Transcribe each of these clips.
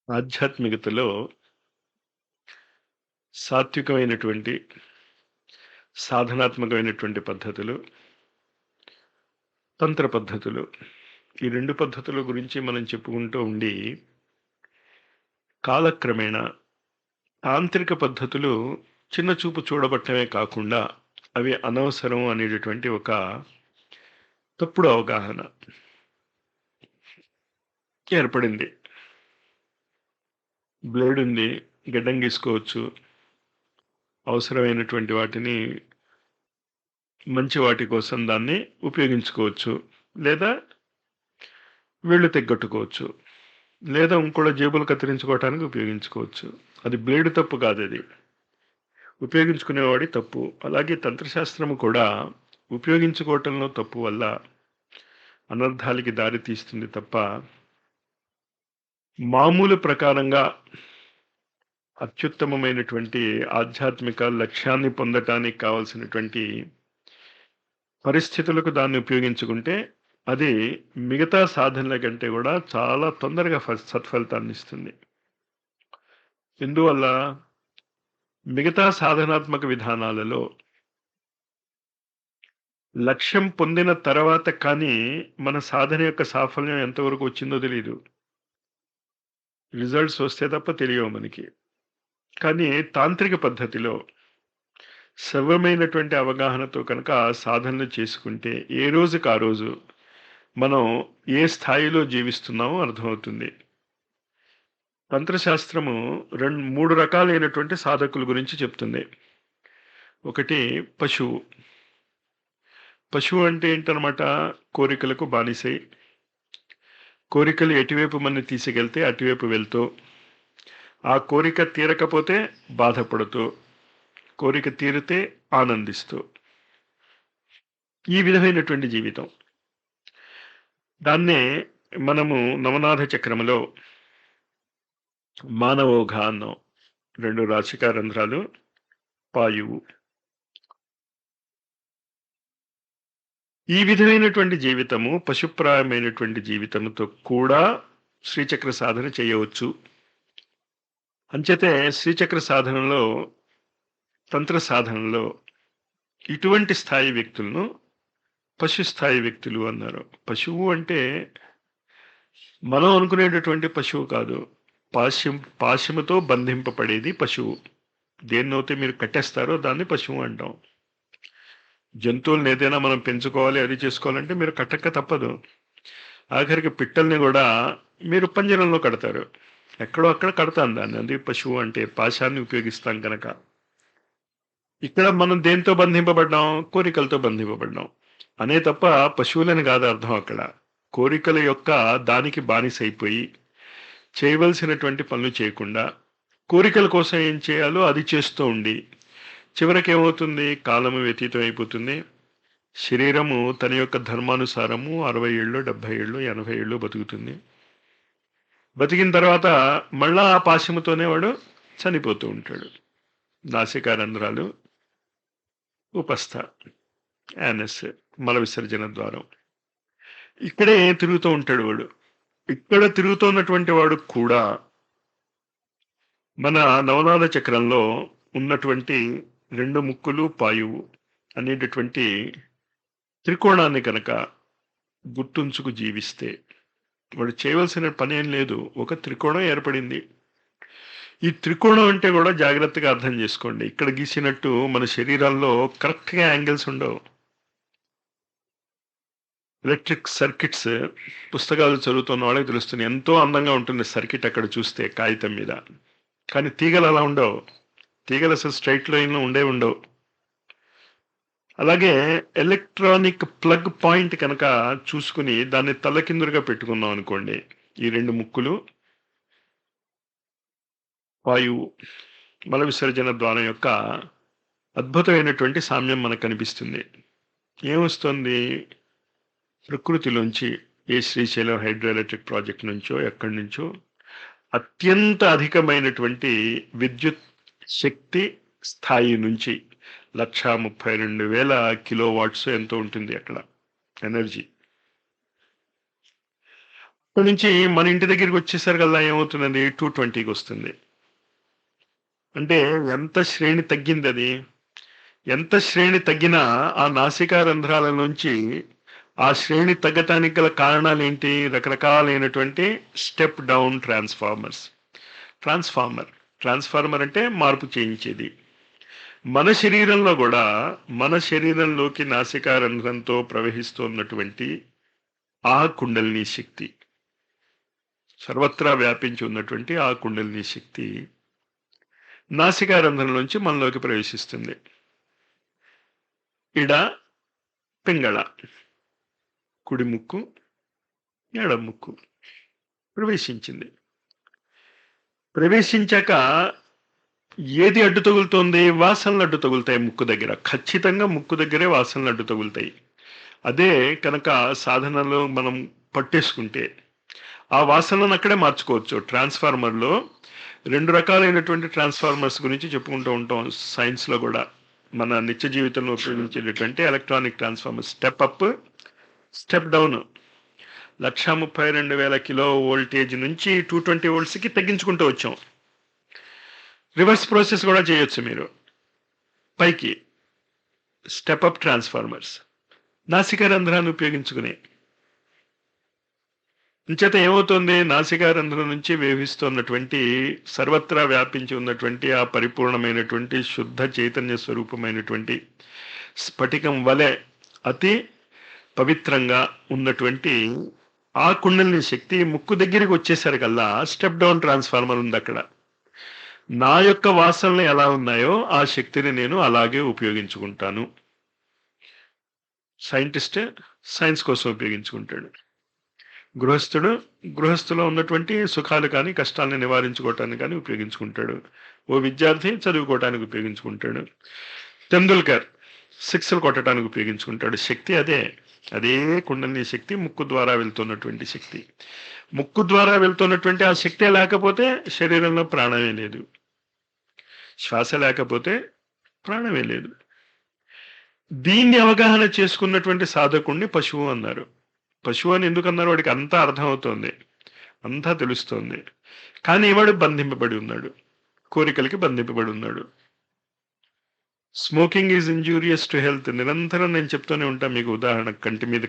ఆధ్యాత్మికతలో సాత్వికమైనటువంటి, సాధనాత్మకమైనటువంటి పద్ధతులు, తంత్ర పద్ధతులు. ఈ 2 పద్ధతుల గురించి మనం చెప్పుకుంటూ ఉండి, కాలక్రమేణా తాంత్రిక పద్ధతులు చిన్న చూపు చూడబట్టమే కాకుండా, అవి అనవసరం అనేటటువంటి ఒక తప్పుడు అవగాహన ఏర్పడింది. బ్లేడుంది, గడ్డం గీసుకోవచ్చు. అవసరమైనటువంటి వాటిని మంచి వాటి కోసం దాన్ని ఉపయోగించుకోవచ్చు. లేదా వేళ్ళు తెగ్గట్టుకోవచ్చు. లేదా ఇంకోళ్ళ జేబులు కత్తిరించుకోవటానికి ఉపయోగించుకోవచ్చు. అది బ్లేడ్ తప్పు కాదది. ఉపయోగించుకునేవాడి తప్పు. అలాగే తంత్రశాస్త్రము కూడా ఉపయోగించుకోవటంలో తప్పు వల్ల అనర్థాలకి దారి తీస్తుంది తప్ప, మామూలు ప్రకారంగా అత్యుత్తమమైనటువంటి ఆధ్యాత్మిక లక్ష్యాన్ని పొందటానికి కావాల్సినటువంటి పరిస్థితులకు దాన్ని ఉపయోగించుకుంటే, అది మిగతా సాధనల కంటే కూడా చాలా తొందరగా సత్ఫలితాన్నిస్తుంది. ఎందువల్ల? మిగతా సాధనాత్మక విధానాలలో లక్ష్యం పొందిన తర్వాత కానీ, మన సాధన యొక్క సాఫల్యం ఎంతవరకు వచ్చిందో తెలీదు. రిజల్ట్స్ వస్తే తప్ప తెలియవు మనకి. కానీ తాంత్రిక పద్ధతిలో సవ్యమైనటువంటి అవగాహనతో కనుక సాధనలు చేసుకుంటే, ఏ రోజుకి ఆ రోజు మనం ఏ స్థాయిలో జీవిస్తున్నామో అర్థమవుతుంది. తంత్రశాస్త్రము 3 రకాలైనటువంటి సాధకుల గురించి చెప్తుంది. ఒకటి పశువు. పశువు అంటే ఏంటనమాట? కోరికలకు బానిసై, కోరికలు ఎటువైపు మనని తీసుకెళ్తే అటువైపు వెళ్తూ, ఆ కోరిక తీరకపోతే బాధపడుతూ, కోరిక తీరితే ఆనందిస్తూ, ఈ విధమైనటువంటి జీవితం. దాన్నే మనము నవనాథ చక్రములో మానవోఘ అన్నాం. 2 రాశికా రంధ్రాలు, పాయువు. ఈ విధమైనటువంటి జీవితము, పశుప్రాయమైనటువంటి జీవితముతో కూడా శ్రీచక్ర సాధన చేయవచ్చు. అంచేతే శ్రీచక్ర సాధనలో, తంత్ర సాధనలో ఇటువంటి స్థాయి వ్యక్తులను పశు స్థాయి వ్యక్తులు అన్నారు. పశువు అంటే మనం అనుకునేటటువంటి పశువు కాదు. పాశముతో బంధింపబడేది పశువు. దేన్నైతే మీరు కట్టేస్తారో దాన్ని పశువు అంటాం. జంతువులను ఏదైనా మనం పెంచుకోవాలి, అది చేసుకోవాలంటే మీరు కట్టక తప్పదు. ఆఖరికి పిట్టల్ని కూడా మీరు పంజరంలో కడతారు. ఎక్కడో అక్కడ కడతాం దాన్ని. అది పశువు అంటే పాశాన్ని ఉపయోగిస్తాం కనుక. ఇక్కడ మనం దేంతో బంధింపబడ్డాం? కోరికలతో బంధింపబడ్డాం అనే తప్ప పశువులని కాదు అర్థం అక్కడ. కోరికల యొక్క దానికి బానిసైపోయి చేయవలసినటువంటి పనులు చేయకుండా, కోరికల కోసం ఏం చేయాలో అది చేస్తూ ఉండి, చివరికి ఏమవుతుంది? కాలము వ్యతీతం అయిపోతుంది. శరీరము తన యొక్క ధర్మానుసారము 60 ఏళ్ళు, 70 ఏళ్ళు, 80 ఏళ్ళు బతుకుతుంది. బతికిన తర్వాత మళ్ళా ఆ పాశముతోనే వాడు చనిపోతూ ఉంటాడు. నాసికా రంధ్రాలు, ఉపస్థ, యానస్, మల విసర్జన ద్వారం. ఇక్కడే తిరుగుతూ ఉంటాడు వాడు. ఇక్కడ తిరుగుతున్నటువంటి వాడు కూడా మన నవనాథ చక్రంలో ఉన్నటువంటి 2 ముక్కులు, పాయువు అనేటటువంటి త్రికోణాన్ని కనుక గుర్తుంచుకు జీవిస్తే, వాడు చేయవలసిన పని ఏం లేదు. ఒక త్రికోణం ఏర్పడింది. ఈ త్రికోణం అంటే కూడా జాగ్రత్తగా అర్థం చేసుకోండి. ఇక్కడ గీసినట్టు మన శరీరాల్లో కరెక్ట్గా యాంగిల్స్ ఉండవు. ఎలక్ట్రిక్ సర్కిట్స్ పుస్తకాలు చదువుతున్న వాళ్ళకి తెలుస్తుంది. ఎంతో అందంగా ఉంటుంది సర్కిట్ అక్కడ చూస్తే కాగితం మీద. కానీ తీగలు అలా ఉండవు. తీగలు అసలు స్ట్రైట్ లైన్లో ఉండవు. అలాగే ఎలక్ట్రానిక్ ప్లగ్ పాయింట్ కనుక చూసుకుని దాన్ని తలకిందులుగా పెట్టుకున్నాం అనుకోండి, ఈ 2 ముక్కులు, వాయువు, మల విసర్జన ద్వారం యొక్క అద్భుతమైనటువంటి సామ్యం మనకు కనిపిస్తుంది. ఏమొస్తుంది? ప్రకృతిలోంచి, ఏ శ్రీశైలం హైడ్రో ఎలక్ట్రిక్ ప్రాజెక్ట్ నుంచో ఎక్కడి నుంచో అత్యంత అధికమైనటువంటి విద్యుత్ శక్తి స్థాయి నుంచి 132,000 కిలో వాట్స్ ఎంతో ఉంటుంది అక్కడ ఎనర్జీ. ఇక్కడ నుంచి మన ఇంటి దగ్గరికి వచ్చేసరికి అలా ఏమవుతున్నది 220కి వస్తుంది. అంటే ఎంత శ్రేణి తగ్గింది అది. ఎంత శ్రేణి తగ్గినా ఆ నాసికా రంధ్రాల నుంచి ఆ శ్రేణి తగ్గటానికి గల కారణాలు ఏంటి? రకరకాలైనటువంటి స్టెప్ డౌన్ ట్రాన్స్ఫార్మర్ అంటే మార్పు చేయించేది. మన శరీరంలో కూడా మన శరీరంలోకి నాసికా రంధ్రంతో ప్రవహిస్తున్నటువంటి ఆ కుండలిని శక్తి, సర్వత్రా వ్యాపించి ఉన్నటువంటి ఆ కుండలిని శక్తి నాసికా రంధ్రం నుంచి మనలోకి ప్రవేశిస్తుంది. ఇడ, పింగళ, కుడి ముక్కు, ఎడమ ముక్కు ప్రవేశించింది. ప్రవేశించాక ఏది అడ్డు తగులుతోంది? వాసనలు అడ్డు తగులుతాయి ముక్కు దగ్గర. ఖచ్చితంగా ముక్కు దగ్గరే వాసనలు అడ్డు తగులుతాయి. అదే కనుక సాధనలో మనం పట్టేసుకుంటే ఆ వాసనలను అక్కడే మార్చుకోవచ్చు. ట్రాన్స్ఫార్మర్లో 2 రకాలైనటువంటి ట్రాన్స్ఫార్మర్స్ గురించి చెప్పుకుంటూ ఉంటాం సైన్స్లో కూడా. మన నిత్య జీవితంలో ఉపయోగించేటటువంటి electronic transformer step up, step down. 132,000 kilo voltage నుంచి 220 వోల్ట్స్కి తగ్గించుకుంటూ వచ్చాం. రివర్స్ ప్రాసెస్ కూడా చేయొచ్చు మీరు. పైకి స్టెప్ అప్ ట్రాన్స్ఫార్మర్స్ నాసికా రంధ్రాన్ని ఉపయోగించుకుని. ఇంచేత ఏమవుతుంది? నాసికా రంధ్రం నుంచి వేవిస్తున్నటువంటి సర్వత్రా వ్యాపించి ఉన్నటువంటి ఆ పరిపూర్ణమైనటువంటి శుద్ధ చైతన్య స్వరూపమైనటువంటి స్ఫటికం వలె అతి పవిత్రంగా ఉన్నటువంటి ఆ కుండలిని శక్తి ముక్కు దగ్గరికి వచ్చేసరికల్లా స్టెప్ డౌన్ ట్రాన్స్ఫార్మర్ ఉంది అక్కడ. నా యొక్క వాసనలు ఎలా ఉన్నాయో ఆ శక్తిని నేను అలాగే ఉపయోగించుకుంటాను. సైంటిస్ట్ సైన్స్ కోసం ఉపయోగించుకుంటాడు. గృహస్థులో ఉన్నటువంటి సుఖాలు కానీ కష్టాలను నివారించుకోవటానికి కానీ ఉపయోగించుకుంటాడు. ఓ విద్యార్థి చదువుకోవటానికి ఉపయోగించుకుంటాడు. తెందుల్కర్ సిక్స్లు కొట్టడానికి ఉపయోగించుకుంటాడు. శక్తి అదే కుండలిని శక్తి, ముక్కు ద్వారా వెళ్తున్నటువంటి శక్తి. ముక్కు ద్వారా వెళ్తున్నటువంటి ఆ శక్తే లేకపోతే శరీరంలో ప్రాణమే లేదు. శ్వాస లేకపోతే ప్రాణమే లేదు. దీన్ని అవగాహన చేసుకున్నటువంటి సాధకుణ్ణి పశువు అన్నారు. పశువు అని ఎందుకన్నారు? వాడికి అంతా అర్థమవుతోంది, అంతా తెలుస్తోంది. కానీ వాడు బంధింపబడి ఉన్నాడు, కోరికలకి బంధింపబడి ఉన్నాడు. Smoking is injurious to health. నిరంతరం నేను చెప్తూనే ఉంటాను మీకు. ఉదాహరణ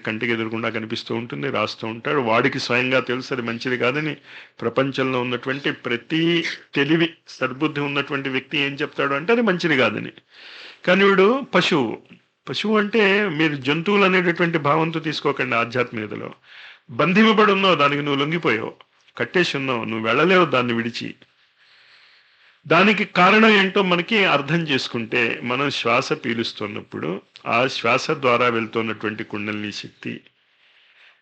కంటికి ఎదురుకుండా కనిపిస్తూ ఉంటుంది, రాస్తూ ఉంటాడు. వాడికి స్వయంగా తెలుసు అది మంచిది కాదని. ప్రపంచంలో ఉన్నటువంటి ప్రతి తెలివి సద్బుద్ధి ఉన్నటువంటి వ్యక్తి ఏం చెప్తాడు అంటే అది మంచిది కాదని. కానీ వీడు పశువు అంటే మీరు జంతువులు అనేటటువంటి భావంతో తీసుకోకండి. ఆధ్యాత్మికతలో బంధింపబడి ఉన్నావు, దానికి నువ్వు లొంగిపోయావు, కట్టేసి ఉన్నావు, నువ్వు వెళ్ళలేవు దాన్ని విడిచి. దానికి కారణం ఏంటో మనకి అర్థం చేసుకుంటే, మనం శ్వాస పీలుస్తున్నప్పుడు ఆ శ్వాస ద్వారా వెళ్తున్నటువంటి కుండలిని శక్తి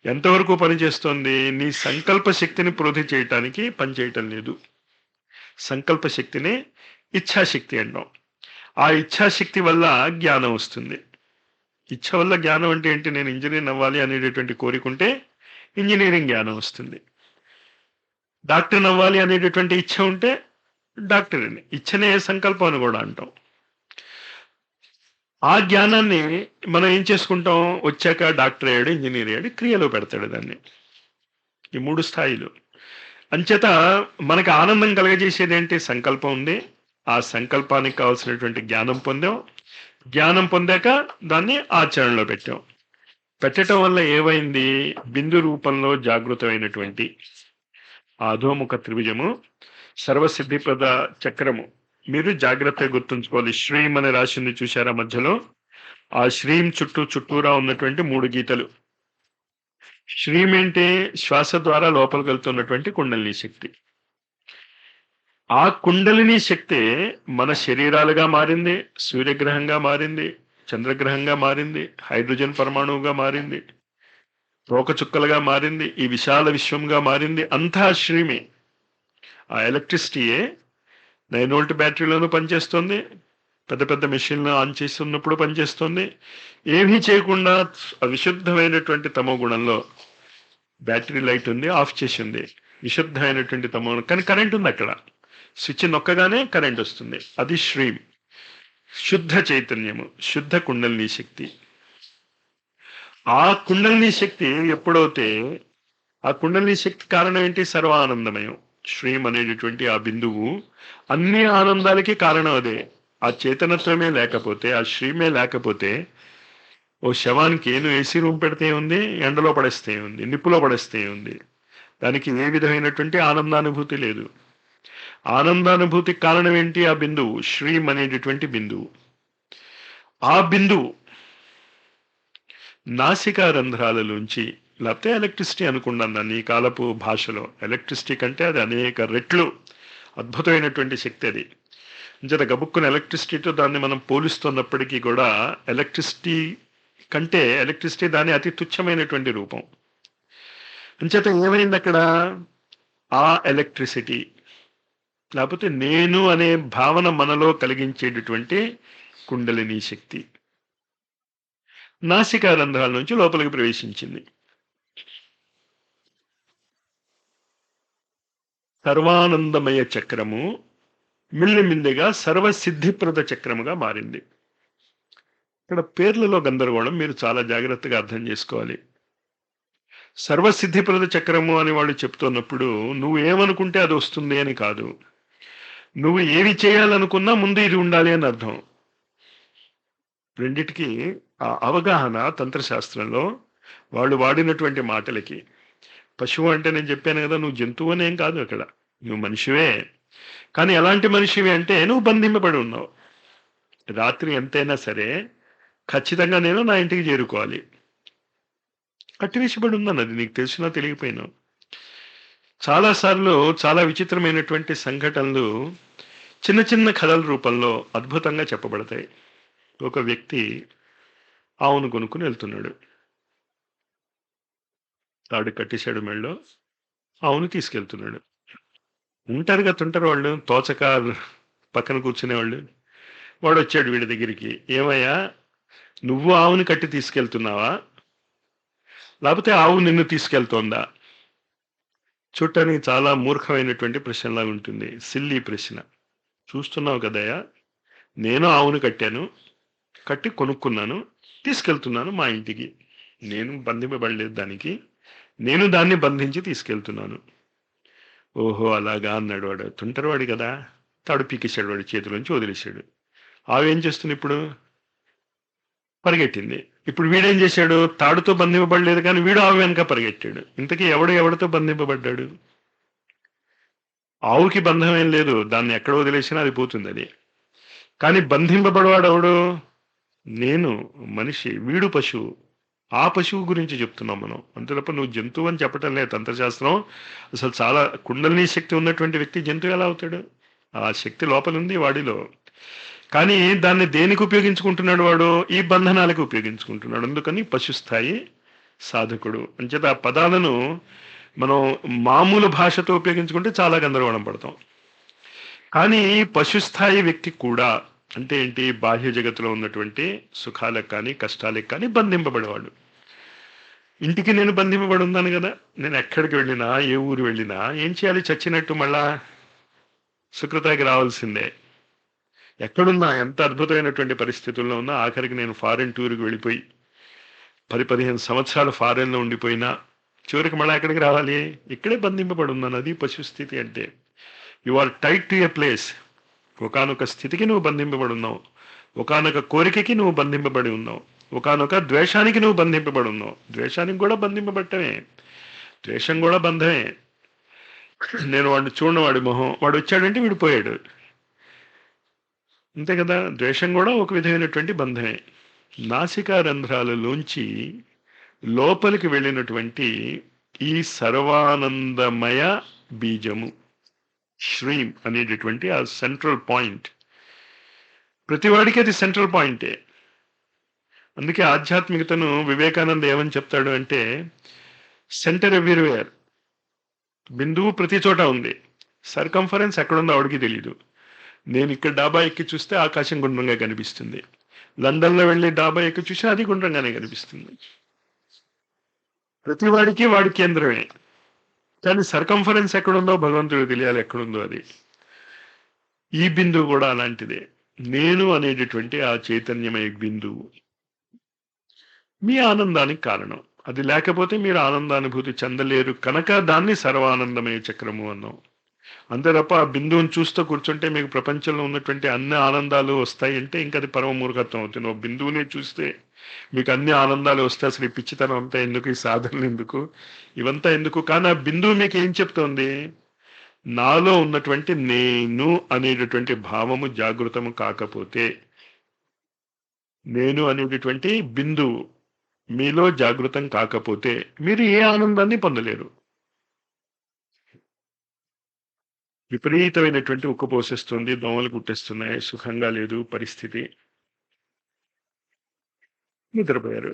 ఎంతవరకు పనిచేస్తోంది? నీ సంకల్ప శక్తిని వృద్ధి చేయటానికి పనిచేయటం లేదు. సంకల్ప శక్తిని ఇచ్ఛాశక్తి అంటాం. ఆ ఇచ్ఛాశక్తి వల్ల జ్ఞానం వస్తుంది. ఇచ్ఛ వల్ల జ్ఞానం అంటే ఏంటి? నేను ఇంజనీర్ అవ్వాలి అనేటటువంటి కోరికుంటే ఇంజనీరింగ్ జ్ఞానం వస్తుంది. డాక్టర్ అవ్వాలి అనేటటువంటి ఇచ్ఛ ఉంటే డాక్టర్ అని. ఇచ్చనే సంకల్పం అని కూడా అంటాం. ఆ జ్ఞానాన్ని మనం ఏం చేసుకుంటాం? వచ్చాక డాక్టర్ అయ్యాడు, ఇంజనీర్ అయ్యాడు, క్రియలో పెడతాడు దాన్ని. ఈ 3 స్థాయిలు. అంచేత మనకు ఆనందం కలగజేసేది ఏంటి? సంకల్పం ఉంది. ఆ సంకల్పానికి కావాల్సినటువంటి జ్ఞానం పొందాం. జ్ఞానం పొందాక దాన్ని ఆచరణలో పెట్టడం వల్ల ఏమైంది? బిందు రూపంలో జాగృతమైనటువంటి అధోముఖ త్రిభుజము, సర్వసిద్ధిప్రద చక్రము. మీరు జాగ్రత్తగా గుర్తుంచుకోవాలి. శ్రీం అనే రాశిని చూశారా మధ్యలో? ఆ శ్రీం చుట్టూరా ఉన్నటువంటి 3 గీతలు. శ్రీం ఏంటి? శ్వాస ద్వారా లోపలికి వెళ్తున్నటువంటి కుండలిని శక్తి. ఆ కుండలిని శక్తి మన శరీరాలుగా మారింది, సూర్యగ్రహంగా మారింది, చంద్రగ్రహంగా మారింది, హైడ్రోజన్ పరమాణువుగా మారింది, తోకచుక్కలుగా మారింది, ఈ విశాల విశ్వంగా మారింది. అంతా శ్రీమే. ఆ ఎలక్ట్రిసిటీయే 9 వోల్ట్ బ్యాటరీలోనూ పనిచేస్తుంది, పెద్ద పెద్ద మెషిన్లు ఆన్ చేస్తున్నప్పుడు పనిచేస్తుంది. ఏమీ చేయకుండా అవిశుద్ధమైనటువంటి తమో గుణంలో బ్యాటరీ లైట్ ఉంది, ఆఫ్ చేసి ఉంది, విశుద్ధమైనటువంటి తమో. కానీ కరెంట్ ఉంది అక్కడ. స్విచ్ నొక్కగానే కరెంట్ వస్తుంది. అది శ్రీం, శుద్ధ చైతన్యము, శుద్ధ కుండలిని శక్తి. ఆ కుండలిని శక్తి ఎప్పుడైతే ఆ కుండలిని శక్తి కారణం ఏంటి? సర్వానందమయం. శ్రీం అనేటటువంటి ఆ బిందువు అన్ని ఆనందాలకి కారణం అదే. ఆ చేతనత్వమే లేకపోతే, ఆ శ్రీమే లేకపోతే, ఓ శవానికి నువ్వు ఏసీ రూమ్ పెడితే ఉంది, ఎండలో పడేస్తే ఉంది, నిప్పులో పడేస్తే ఉంది, దానికి ఏ విధమైనటువంటి ఆనందానుభూతి లేదు. ఆనందానుభూతికి కారణం ఏంటి? ఆ బిందువు, శ్రీం అనేటటువంటి బిందువు. ఆ బిందువు నాసికా రంధ్రాలలోంచి, లేకపోతే ఎలక్ట్రిసిటీ అనుకున్నాను దాన్ని ఈ కాలపు భాషలో. ఎలక్ట్రిసిటీ కంటే అది అనేక రెట్లు అద్భుతమైనటువంటి శక్తి అది. అంచేత గబుక్కున ఎలక్ట్రిసిటీతో దాన్ని మనం పోలుస్తున్నప్పటికీ కూడా ఎలక్ట్రిసిటీ కంటే ఎలక్ట్రిసిటీ దాని అతి తుచ్చమైనటువంటి రూపం. అంచేత ఏమైంది అక్కడ? ఆ ఎలక్ట్రిసిటీ లేకపోతే నేను అనే భావన మనలో కలిగించేటటువంటి కుండలిని శక్తి నాసికా రంధ్రాల నుంచి లోపలికి ప్రవేశించింది. సర్వానందమయ చక్రము మిల్లిమిల్లిగా సర్వసిద్ధిప్రద చక్రముగా మారింది. ఇక్కడ పేర్లలో గందరగోళం మీరు చాలా జాగ్రత్తగా అర్థం చేసుకోవాలి. సర్వసిద్ధిప్రద చక్రము అని వాళ్ళు చెప్తున్నప్పుడు నువ్వు ఏమనుకుంటే అది వస్తుంది అని కాదు. నువ్వు ఏవి చేయాలనుకున్నా ముందు ఇది ఉండాలి అని అర్థం. రెండిటికి ఆ అవగాహన తంత్రశాస్త్రంలో వాళ్ళు వాడినటువంటి మాటలకి. పశువు అంటే నేను చెప్పాను కదా, నువ్వు జంతువు అనేం కాదు, అక్కడ నువ్వు మనిషివే. కానీ ఎలాంటి మనిషివి అంటే నువ్వు బంధింపబడి ఉన్నావు. రాత్రి ఎంతైనా సరే ఖచ్చితంగా నేను నా ఇంటికి చేరుకోవాలి. కట్టివేసిబడి ఉన్నాను, అది నీకు తెలిసినా తెలియకపోయినా. చాలాసార్లు చాలా విచిత్రమైనటువంటి సంఘటనలు చిన్న చిన్న కథల రూపంలో అద్భుతంగా చెప్పబడతాయి. ఒక వ్యక్తి ఆవును కొనుక్కుని వెళ్తున్నాడు. తాడు కట్టేశాడు మెళ్ళో, ఆవును తీసుకెళ్తున్నాడు. ఉంటారు కదా, ఉంటారు వాళ్ళు తోచక పక్కన కూర్చునేవాళ్ళు. వాడు వచ్చాడు వీడి దగ్గరికి. ఏమయ్యా, నువ్వు ఆవుని కట్టి తీసుకెళ్తున్నావా, లేకపోతే ఆవు నిన్ను తీసుకెళ్తోందా? చూడటానికి చాలా మూర్ఖమైనటువంటి ప్రశ్నలా ఉంటుంది, సిల్లీ ప్రశ్న. చూస్తున్నావు కదయ్యా, నేను ఆవును కట్టాను, కట్టి కొనుక్కున్నాను, తీసుకెళ్తున్నాను మా ఇంటికి. నేను బంధింపబడలేదు దానికి, నేను దాన్ని బంధించి తీసుకెళ్తున్నాను. ఓహో అలాగా అన్నాడు వాడు. తుంటరివాడు కదా, తాడు పీకేశాడు వాడి చేతిలోంచి, వదిలేశాడు. ఆవు ఏం చేస్తుంది ఇప్పుడు? పరిగెట్టింది. ఇప్పుడు వీడేం చేశాడు? తాడుతో బంధింపబడలేదు కానీ వీడు ఆవు వెనక పరిగెట్టాడు. ఇంతకీ ఎవడితో బంధింపబడ్డాడు? ఆవుకి బంధం ఏం లేదు, దాన్ని ఎక్కడ వదిలేసినా అది పోతుంది అది. కానీ బంధింపబడవాడు ఎవడు? నేను మనిషి, వీడు పశువు. ఆ పశువు గురించి చెప్తున్నాం మనం. అంతే తప్ప నువ్వు జంతువు అని చెప్పటం లేదు తంత్రశాస్త్రం. అసలు చాలా కుండలిని శక్తి ఉన్నటువంటి వ్యక్తి జంతువు ఎలా అవుతాడు? ఆ శక్తి లోపల ఉంది వాడిలో. కానీ దాన్ని దేనికి ఉపయోగించుకుంటున్నాడు వాడు? ఈ బంధనాలకు ఉపయోగించుకుంటున్నాడు. అందుకని పశుస్థాయి సాధకుడు. అంచేత ఆ పదాలను మనం మామూలు భాషతో ఉపయోగించుకుంటే చాలా గందరగోళం పడతాం. కానీ పశుస్థాయి వ్యక్తి కూడా అంటే ఏంటి? బాహ్య జగత్తులో ఉన్నటువంటి సుఖాలకు కానీ కష్టాలకు కానీ బంధింపబడేవాడు. ఇంటికి నేను బంధింపబడి ఉన్నాను కదా, నేను ఎక్కడికి వెళ్ళినా ఏ ఊరు వెళ్ళినా ఏం చేయాలి? చచ్చినట్టు మళ్ళా సుకృతాకి రావాల్సిందే. ఎక్కడున్నా ఎంత అద్భుతమైనటువంటి పరిస్థితుల్లో ఉన్నా ఆఖరికి నేను ఫారిన్ టూర్కి వెళ్ళిపోయి 10-15 సంవత్సరాలు ఫారెన్లో ఉండిపోయినా చివరికి మళ్ళీ ఎక్కడికి రావాలి? ఇక్కడే బంధింపబడి ఉన్నాను. అది పశుస్థితి అంటే. You are tied to a place. ఒకానొక స్థితికి నువ్వు బంధింపబడి ఉన్నావు, ఒకానొక కోరికకి నువ్వు బంధింపబడి ఉన్నావు, ఒకానొక ద్వేషానికి నువ్వు బంధింపబడి ఉన్నావు. ద్వేషానికి కూడా బంధింపబట్టమే, ద్వేషం కూడా బంధమే. నేను వాడిని చూడను, వాడి మొహం, వాడు వచ్చాడంటే వీడు పోయాడు, అంతే కదా. ద్వేషం కూడా ఒక విధమైనటువంటి బంధమే. నాసికా రంధ్రాలలోంచి లోపలికి వెళ్ళినటువంటి ఈ సర్వానందమయ బీజము శ్రీం అనేటటువంటి ఆ సెంట్రల్ పాయింట్, ప్రతివాడికి అది సెంట్రల్ పాయింటే. అందుకే ఆధ్యాత్మికతను వివేకానంద ఏమని చెప్తాడు అంటే, సెంటర్ ఎవ్రీవేర్. బిందువు ప్రతి చోట ఉంది, సర్కంఫరెన్స్ ఎక్కడుందో ఆవిడికి తెలియదు. నేను ఇక్కడ డాబా ఎక్కి చూస్తే ఆకాశం గుండ్రంగా కనిపిస్తుంది, లండన్లో వెళ్ళి డాబా ఎక్కి చూస్తే అది గుండ్రంగానే కనిపిస్తుంది. ప్రతివాడికి వాడి కేంద్రమే, కానీ సర్కంఫరెన్స్ ఎక్కడుందో భగవంతుడు తెలియాలి, ఎక్కడుందో అది. ఈ బిందువు కూడా అలాంటిదే. నేను అనేటటువంటి ఆ చైతన్యమయ బిందువు మీ ఆనందానికి కారణం. అది లేకపోతే మీరు ఆనందానుభూతి చెందలేరు కనుక దాన్ని సర్వానందమయ చక్రము అన్నాం. అంతే తప్ప ఆ బిందువుని చూస్తూ కూర్చుంటే మీకు ప్రపంచంలో ఉన్నటువంటి అన్ని ఆనందాలు వస్తాయి అంటే ఇంకా అది పరమ మూర్ఖత్వం అవుతుంది. ఒక బిందువునే చూస్తే మీకు అన్ని ఆనందాలు వస్తాయి, అసలు ఈ పిచ్చితనం అంతా ఎందుకు, ఈ సాధనలు ఎందుకు, ఇవంతా ఎందుకు? కానీ ఆ బిందువు మీకు ఏం చెప్తోంది? నాలో ఉన్నటువంటి నేను అనేటటువంటి భావము జాగృతము కాకపోతే, నేను అనేటటువంటి బిందువు మీలో జాగృతం కాకపోతే మీరు ఏ ఆనందాన్ని పొందలేరు. విపరీతమైనటువంటి ఉక్కు పోసేస్తుంది, దోమలు కుట్టేస్తున్నాయి, సుఖంగా లేదు పరిస్థితి, నిద్రపోయారు.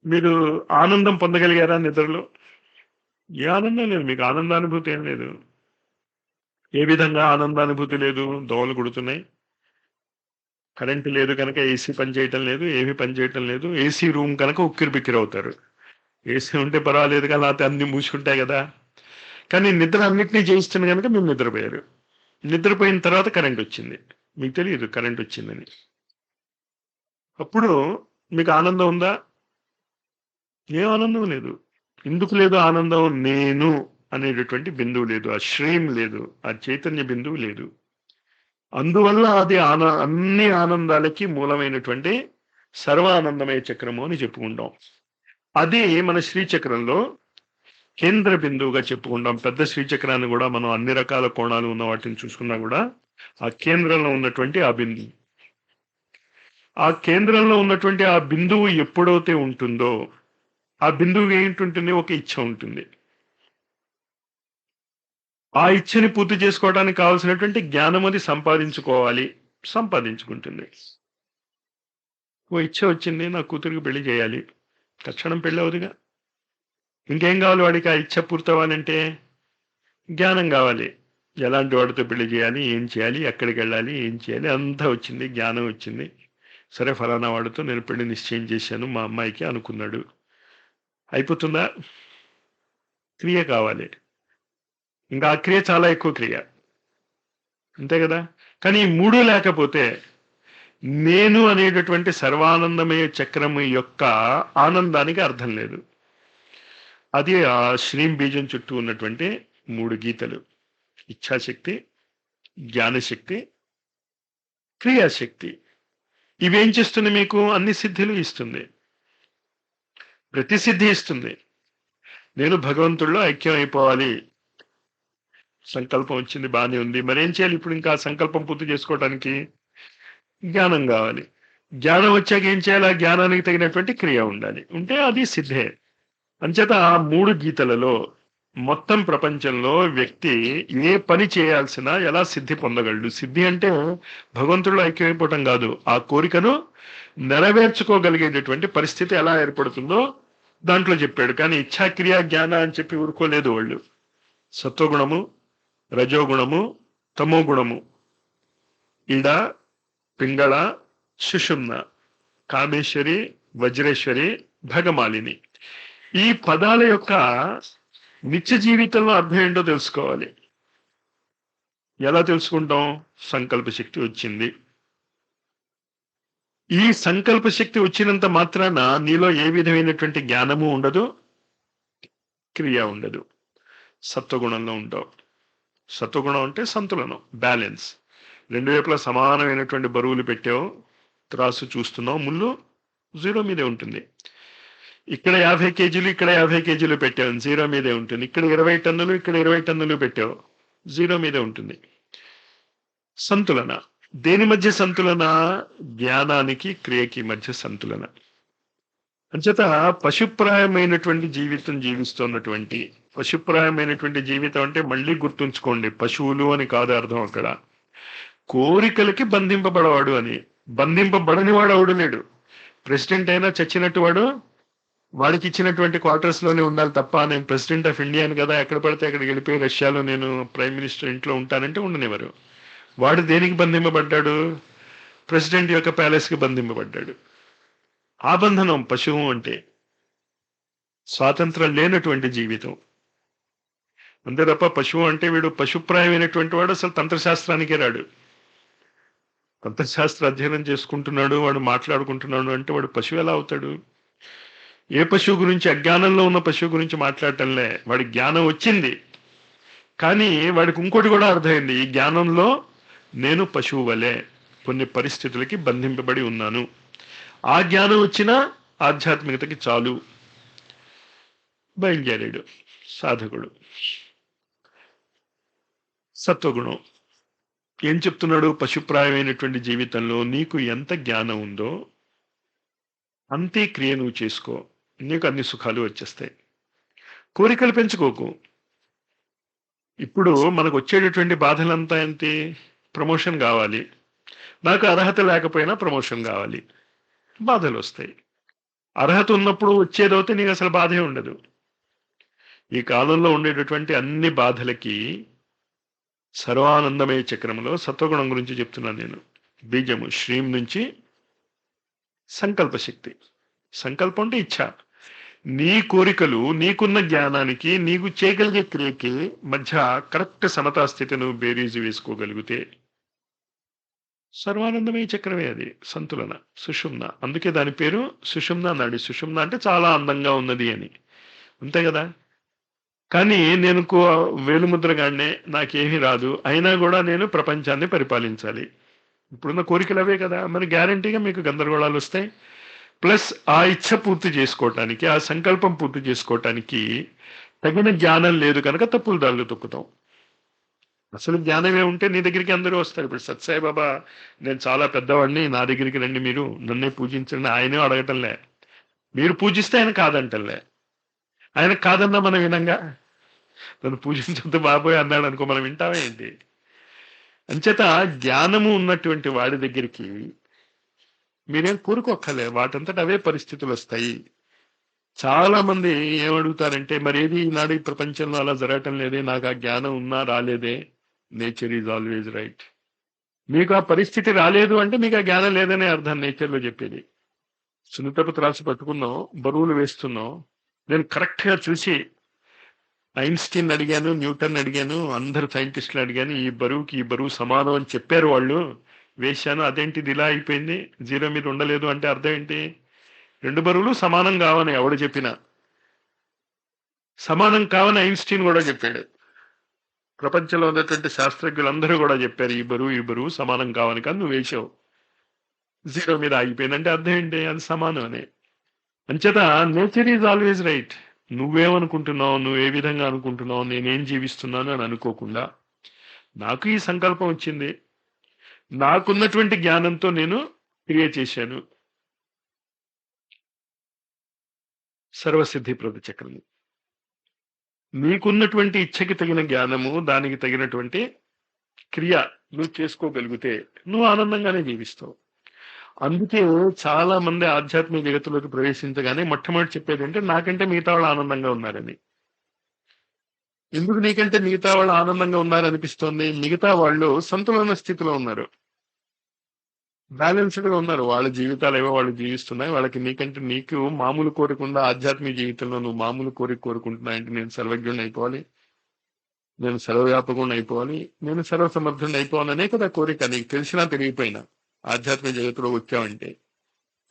మీరు ఆనందం పొందగలిగారా నిద్రలో? ఏ ఆనందం లేదు, మీకు ఆనందానుభూతి ఏం లేదు. ఏ విధంగా ఆనందానుభూతి లేదు? దోమలు కుడుతున్నాయి, కరెంటు లేదు కనుక ఏసీ పని చేయటం లేదు, ఏమీ పని చేయటం లేదు. ఏసీ రూమ్ కనుక ఉక్కిరి బిక్కిరి అవుతారు. ఏసీ ఉంటే పర్వాలేదు కదా, లేకపోతే అన్ని మూసుకుంటాయి కదా. కానీ నిద్ర అన్నిటినీ జయిస్తుంది కనుక మేము నిద్రపోయారు. నిద్రపోయిన తర్వాత కరెంట్ వచ్చింది, మీకు తెలియదు కరెంట్ వచ్చిందని. అప్పుడు మీకు ఆనందం ఉందా? ఏం ఆనందం లేదు. ఎందుకు లేదు ఆనందం? నేను అనేటటువంటి బిందువు లేదు, ఆ శ్రేయం లేదు, ఆ చైతన్య బిందువు లేదు. అందువల్ల అది అన్ని ఆనందాలకి మూలమైనటువంటి సర్వానందమయ చక్రము అని చెప్పుకుంటాం. అది మన శ్రీచక్రంలో కేంద్ర బిందువుగా చెప్పుకుంటాం. పెద్ద శ్రీచక్రాన్ని కూడా మనం అన్ని రకాల కోణాలు ఉన్న వాటిని చూసుకున్నా కూడా ఆ కేంద్రంలో ఉన్నటువంటి ఆ బిందువు, ఆ కేంద్రంలో ఉన్నటువంటి ఆ బిందువు ఎప్పుడైతే ఉంటుందో ఆ బిందువు ఏంటుంటుంది? ఒక ఇచ్ఛ ఉంటుంది. ఆ ఇచ్ఛని పూర్తి చేసుకోవడానికి కావాల్సినటువంటి జ్ఞానం అది సంపాదించుకోవాలి, సంపాదించుకుంటుంది. ఓ ఇచ్ఛ వచ్చింది, నా కూతురికి పెళ్లి చేయాలి, తక్షణం పెళ్ళి అవుదుగా. ఇంకేం కావాలి వాడికి? ఆ ఇచ్ఛ పూర్తవ్వాలంటే జ్ఞానం కావాలి. ఎలాంటి వాడితో పెళ్లి చేయాలి, ఏం చేయాలి, ఎక్కడికి వెళ్ళాలి, ఏం చేయాలి, అంతా వచ్చింది, జ్ఞానం వచ్చింది. సరే ఫలానా వాడితో నేను పెళ్లి నిశ్చయం చేశాను మా అమ్మాయికి అనుకున్నాడు. అయిపోతుందా? క్రియ కావాలి. ఇంకా ఆ క్రియ చాలా ఎక్కువ క్రియ, అంతే కదా. కానీ ఈ మూడు లేకపోతే నేను అనేటటువంటి సర్వానందమయ చక్రము యొక్క ఆనందానికి అర్థం లేదు. అది ఆ శ్రీం బీజం చుట్టూ ఉన్నటువంటి 3 గీతలు: ఇచ్ఛాశక్తి, జ్ఞానశక్తి, క్రియాశక్తి. ఇవేం చేస్తుంది? మీకు అన్ని సిద్ధులు ఇస్తుంది, ప్రతి సిద్ధి ఇస్తుంది. నేను భగవంతుడిలో ఐక్యం అయిపోవాలి, సంకల్పం వచ్చింది, బాగానే ఉంది, మరేం చేయాలి ఇప్పుడు? ఇంకా సంకల్పం పూర్తి చేసుకోవడానికి జ్ఞానం కావాలి. జ్ఞానం వచ్చాక ఏం చేయాలి? ఆ జ్ఞానానికి తగినటువంటి క్రియ ఉండాలి, ఉంటే అది సిద్ధే. అంచేత ఆ 3 గీతలలో మొత్తం ప్రపంచంలో వ్యక్తి ఏ పని చేయాల్సిన ఎలా సిద్ధి పొందగలడు? సిద్ధి అంటే భగవంతుడిలో ఐక్యమైపోవటం కాదు, ఆ కోరికను నెరవేర్చుకోగలిగేటటువంటి పరిస్థితి ఎలా ఏర్పడుతుందో దాంట్లో చెప్పాడు. కానీ ఇచ్ఛాక్రియ జ్ఞాన అని చెప్పి ఊరుకోలేదు వాళ్ళు. సత్వగుణము, రజోగుణము, తమో గుణము, ఇడ, పింగళ, సుషుమ్న, కామేశ్వరి, వజ్రేశ్వరి, భగమాలిని. ఈ పదాల యొక్క నిత్య జీవితంలో అర్థం ఏంటో తెలుసుకోవాలి. ఎలా తెలుసుకుంటాం? సంకల్ప శక్తి వచ్చింది. ఈ సంకల్ప శక్తి వచ్చినంత మాత్రాన నీలో ఏ విధమైనటువంటి జ్ఞానము ఉండదు, క్రియ ఉండదు. సత్వగుణంలో ఉంటావు. సత్వగుణం అంటే సంతులనం, బ్యాలెన్స్. రెండు వైపులా సమానమైనటువంటి బరువులు పెట్టావు, త్రాసు చూస్తున్నావు, ముళ్ళు 0 మీదే ఉంటుంది. ఇక్కడ 50 కేజీలు, ఇక్కడ 50 కేజీలు పెట్టావు, 0 మీదే ఉంటుంది. ఇక్కడ 20 టన్నులు, ఇక్కడ 20 టన్నులు పెట్టావు, 0 మీదే ఉంటుంది. సంతులన. దేని మధ్య సంతులన? జ్ఞానానికి క్రియకి మధ్య సంతులన. అంచేత పశుప్రాయమైనటువంటి జీవితం జీవిస్తున్నటువంటి, పశుప్రాయమైనటువంటి జీవితం అంటే మళ్ళీ గుర్తుంచుకోండి, పశువులు అని కాదు అర్థం అక్కడ. కోరికలకి బంధింపబడవాడు అని. బంధింపబడని వాడు ఎవడు లేడు. ప్రెసిడెంట్ అయినా చచ్చినట్టు వాడు వాడికి ఇచ్చినటువంటి క్వార్టర్స్ లోనే ఉండాలి తప్ప, నేను ప్రెసిడెంట్ ఆఫ్ ఇండియా కదా ఎక్కడ పడితే అక్కడికి వెళ్ళిపోయి రష్యాలో నేను ప్రైమ్ మినిస్టర్ ఇంట్లో ఉంటానంటే ఉండనివ్వరు. వాడు దేనికి బంధింపబడ్డాడు? ప్రెసిడెంట్ యొక్క ప్యాలెస్ కి బంధింపబడ్డాడు. ఆ బంధనం పశువు అంటే. స్వాతంత్రం లేనటువంటి జీవితం అంతే తప్ప పశువు అంటే వీడు పశుప్రాయమైనటువంటి వాడు అసలు తంత్రశాస్త్రానికే రాడు. తంత్రశాస్త్ర అధ్యయనం చేసుకుంటున్నాడు, వాడు మాట్లాడుకుంటున్నాడు అంటే వాడు పశువు ఎలా అవుతాడు? ఏ పశువు గురించి, అజ్ఞానంలో ఉన్న పశువు గురించి మాట్లాడటంలే. వాడి జ్ఞానం వచ్చింది, కానీ వాడికి ఇంకోటి కూడా అర్థమైంది. ఈ జ్ఞానంలో నేను పశువు వలె కొన్ని పరిస్థితులకి బంధింపబడి ఉన్నాను. ఆ జ్ఞానం వచ్చినా ఆధ్యాత్మికతకి చాలు. బయలుదేరాడు సాధకుడు. సత్వగుణం ఏం చెప్తున్నాడు? పశుప్రాయమైనటువంటి జీవితంలో నీకు ఎంత జ్ఞానం ఉందో అంతే క్రియ నువ్వు చేసుకో, నీకు అన్ని సుఖాలు వచ్చేస్తాయి. కోరికలు పెంచుకోకు. ఇప్పుడు మనకు వచ్చేటటువంటి బాధలంతా ఏంటి? ప్రమోషన్ కావాలి, నాకు అర్హత లేకపోయినా ప్రమోషన్ కావాలి, బాధలు వస్తాయి. అర్హత ఉన్నప్పుడు వచ్చేదవుతే నీకు అసలు బాధే ఉండదు. ఈ కాలంలో ఉండేటటువంటి అన్ని బాధలకి సర్వానందమయ చక్రంలో సత్వగుణం గురించి చెప్తున్నాను నేను. బీజము శ్రీం నుంచి సంకల్ప శక్తి. సంకల్పం అంటే ఇచ్ఛ. నీ కోరికలు నీకున్న జ్ఞానానికి, నీకు చేయగలిగే క్రియకి మధ్య కరెక్ట్ సమతా స్థితి నువ్వు బేరీజు వేసుకోగలిగితే సర్వానందమయ చక్రమే అది, సంతులన, సుషుమ్న. అందుకే దాని పేరు సుషుమ్న నాడి. సుషుమ్న అంటే చాలా అందంగా ఉన్నది అని, అంతే కదా. కానీ నేను వేలుముద్రగానే నాకేమీ రాదు, అయినా కూడా నేను ప్రపంచాన్ని పరిపాలించాలి. ఇప్పుడున్న కోరికలు అవే కదా. మరి గ్యారంటీగా మీకు గందరగోళాలు వస్తాయి. ప్లస్ ఆ ఇచ్ఛ పూర్తి చేసుకోవటానికి, ఆ సంకల్పం పూర్తి చేసుకోవటానికి తగిన జ్ఞానం లేదు కనుక తప్పులు దాళ్ళు తొక్కుతాం. అసలు జ్ఞానమే ఉంటే నీ దగ్గరికి అందరూ వస్తారు. ఇప్పుడు సత్సాయి బాబా, నేను చాలా పెద్దవాడిని, నా దగ్గరికి రండి, మీరు నన్నే పూజించండి, ఆయనే అడగటంలే. మీరు పూజిస్తే ఆయన కాదంటలే. ఆయన కాదన్నా మనం వినంగా. నన్ను పూజించొద్దు బాబోయ్ అన్నాడు అనుకో, మనం వింటామే ఏంటి? అంచేత జ్ఞానము ఉన్నటువంటి వాడి దగ్గరికి మీరేం కోరుకోక్కలే, వాటంతట అవే పరిస్థితులు వస్తాయి. చాలా మంది ఏమడుగుతారంటే, మరి ఏది ఈనాడు ఈ ప్రపంచంలో అలా జరగటం లేదే, నాకు ఆ జ్ఞానం ఉన్నా రాలేదే. Nature is always right. మీకు ఆ పరిస్థితి రాలేదు అంటే మీకు ఆ జ్ఞానం లేదనే అర్థం నేచర్లో చెప్పేది. సున్నితపు త్రాసు పట్టుకున్నాం, బరువులు వేస్తున్నాం. నేను కరెక్ట్గా చూసి ఐన్స్టీన్ అడిగాను, న్యూటన్ అడిగాను, అందరు సైంటిస్టులు అడిగాను, ఈ బరువు సమానం అని చెప్పారు వాళ్ళు. వేశాను, అదేంటిది ఇలా అయిపోయింది, జీరో మీద ఉండలేదు అంటే అర్థం ఏంటి? రెండు బరువులు సమానం కావని ఎవడు చెప్పినా, సమానం కావని ఐన్స్టీన్ కూడా చెప్పాడు. ప్రపంచంలో ఉన్నటువంటి శాస్త్రజ్ఞులందరూ కూడా చెప్పారు, ఈ బరువు సమానం కావని. కానీ నువ్వు వేసావు, జీరో మీద ఆగిపోయిందంటే అర్థం ఏంటి? అది సమానం అని. అంచేత నేచర్ ఈజ్ ఆల్వేజ్ రైట్. నువ్వేమనుకుంటున్నావు, నువ్వు ఏ విధంగా అనుకుంటున్నావు, నేనేం జీవిస్తున్నాను అని అనుకోకుండా, నాకు ఈ సంకల్పం వచ్చింది, నాకున్నటువంటి జ్ఞానంతో నేను క్రియ చేశాను. సర్వసిద్ధి ప్రతి చక్రం. నీకున్నటువంటి ఇచ్ఛకి తగిన జ్ఞానము, దానికి తగినటువంటి క్రియ నువ్వు చేసుకోగలిగితే నువ్వు ఆనందంగానే జీవిస్తావు. అందుకే చాలా మంది ఆధ్యాత్మిక జగత్తులోకి ప్రవేశించగానే మొట్టమొదటి చెప్పేది అంటే, నాకంటే మిగతా వాళ్ళు ఆనందంగా ఉన్నారని. ఎందుకు నీకంటే మిగతా వాళ్ళు ఆనందంగా ఉన్నారనిపిస్తోంది? మిగతా వాళ్ళు సంతులన స్థితిలో ఉన్నారు, బ్యాలెన్స్డ్ గా ఉన్నారు. వాళ్ళ జీవితాలు ఏవో వాళ్ళు జీవిస్తున్నాయి. వాళ్ళకి నీకు మామూలు కోరికుండా ఆధ్యాత్మిక జీవితంలో నువ్వు మామూలు కోరుకుంటున్నాయంటే, నేను సర్వజ్ఞుడిని అయిపోవాలి, నేను సర్వవ్యాపకుడిని అయిపోవాలి, నేను సర్వసమర్థుడిని అయిపోవాలనే కదా కోరిక. నీకు తెలిసినా తెలియపోయినా ఆధ్యాత్మిక జగత్తులో వచ్చావంటే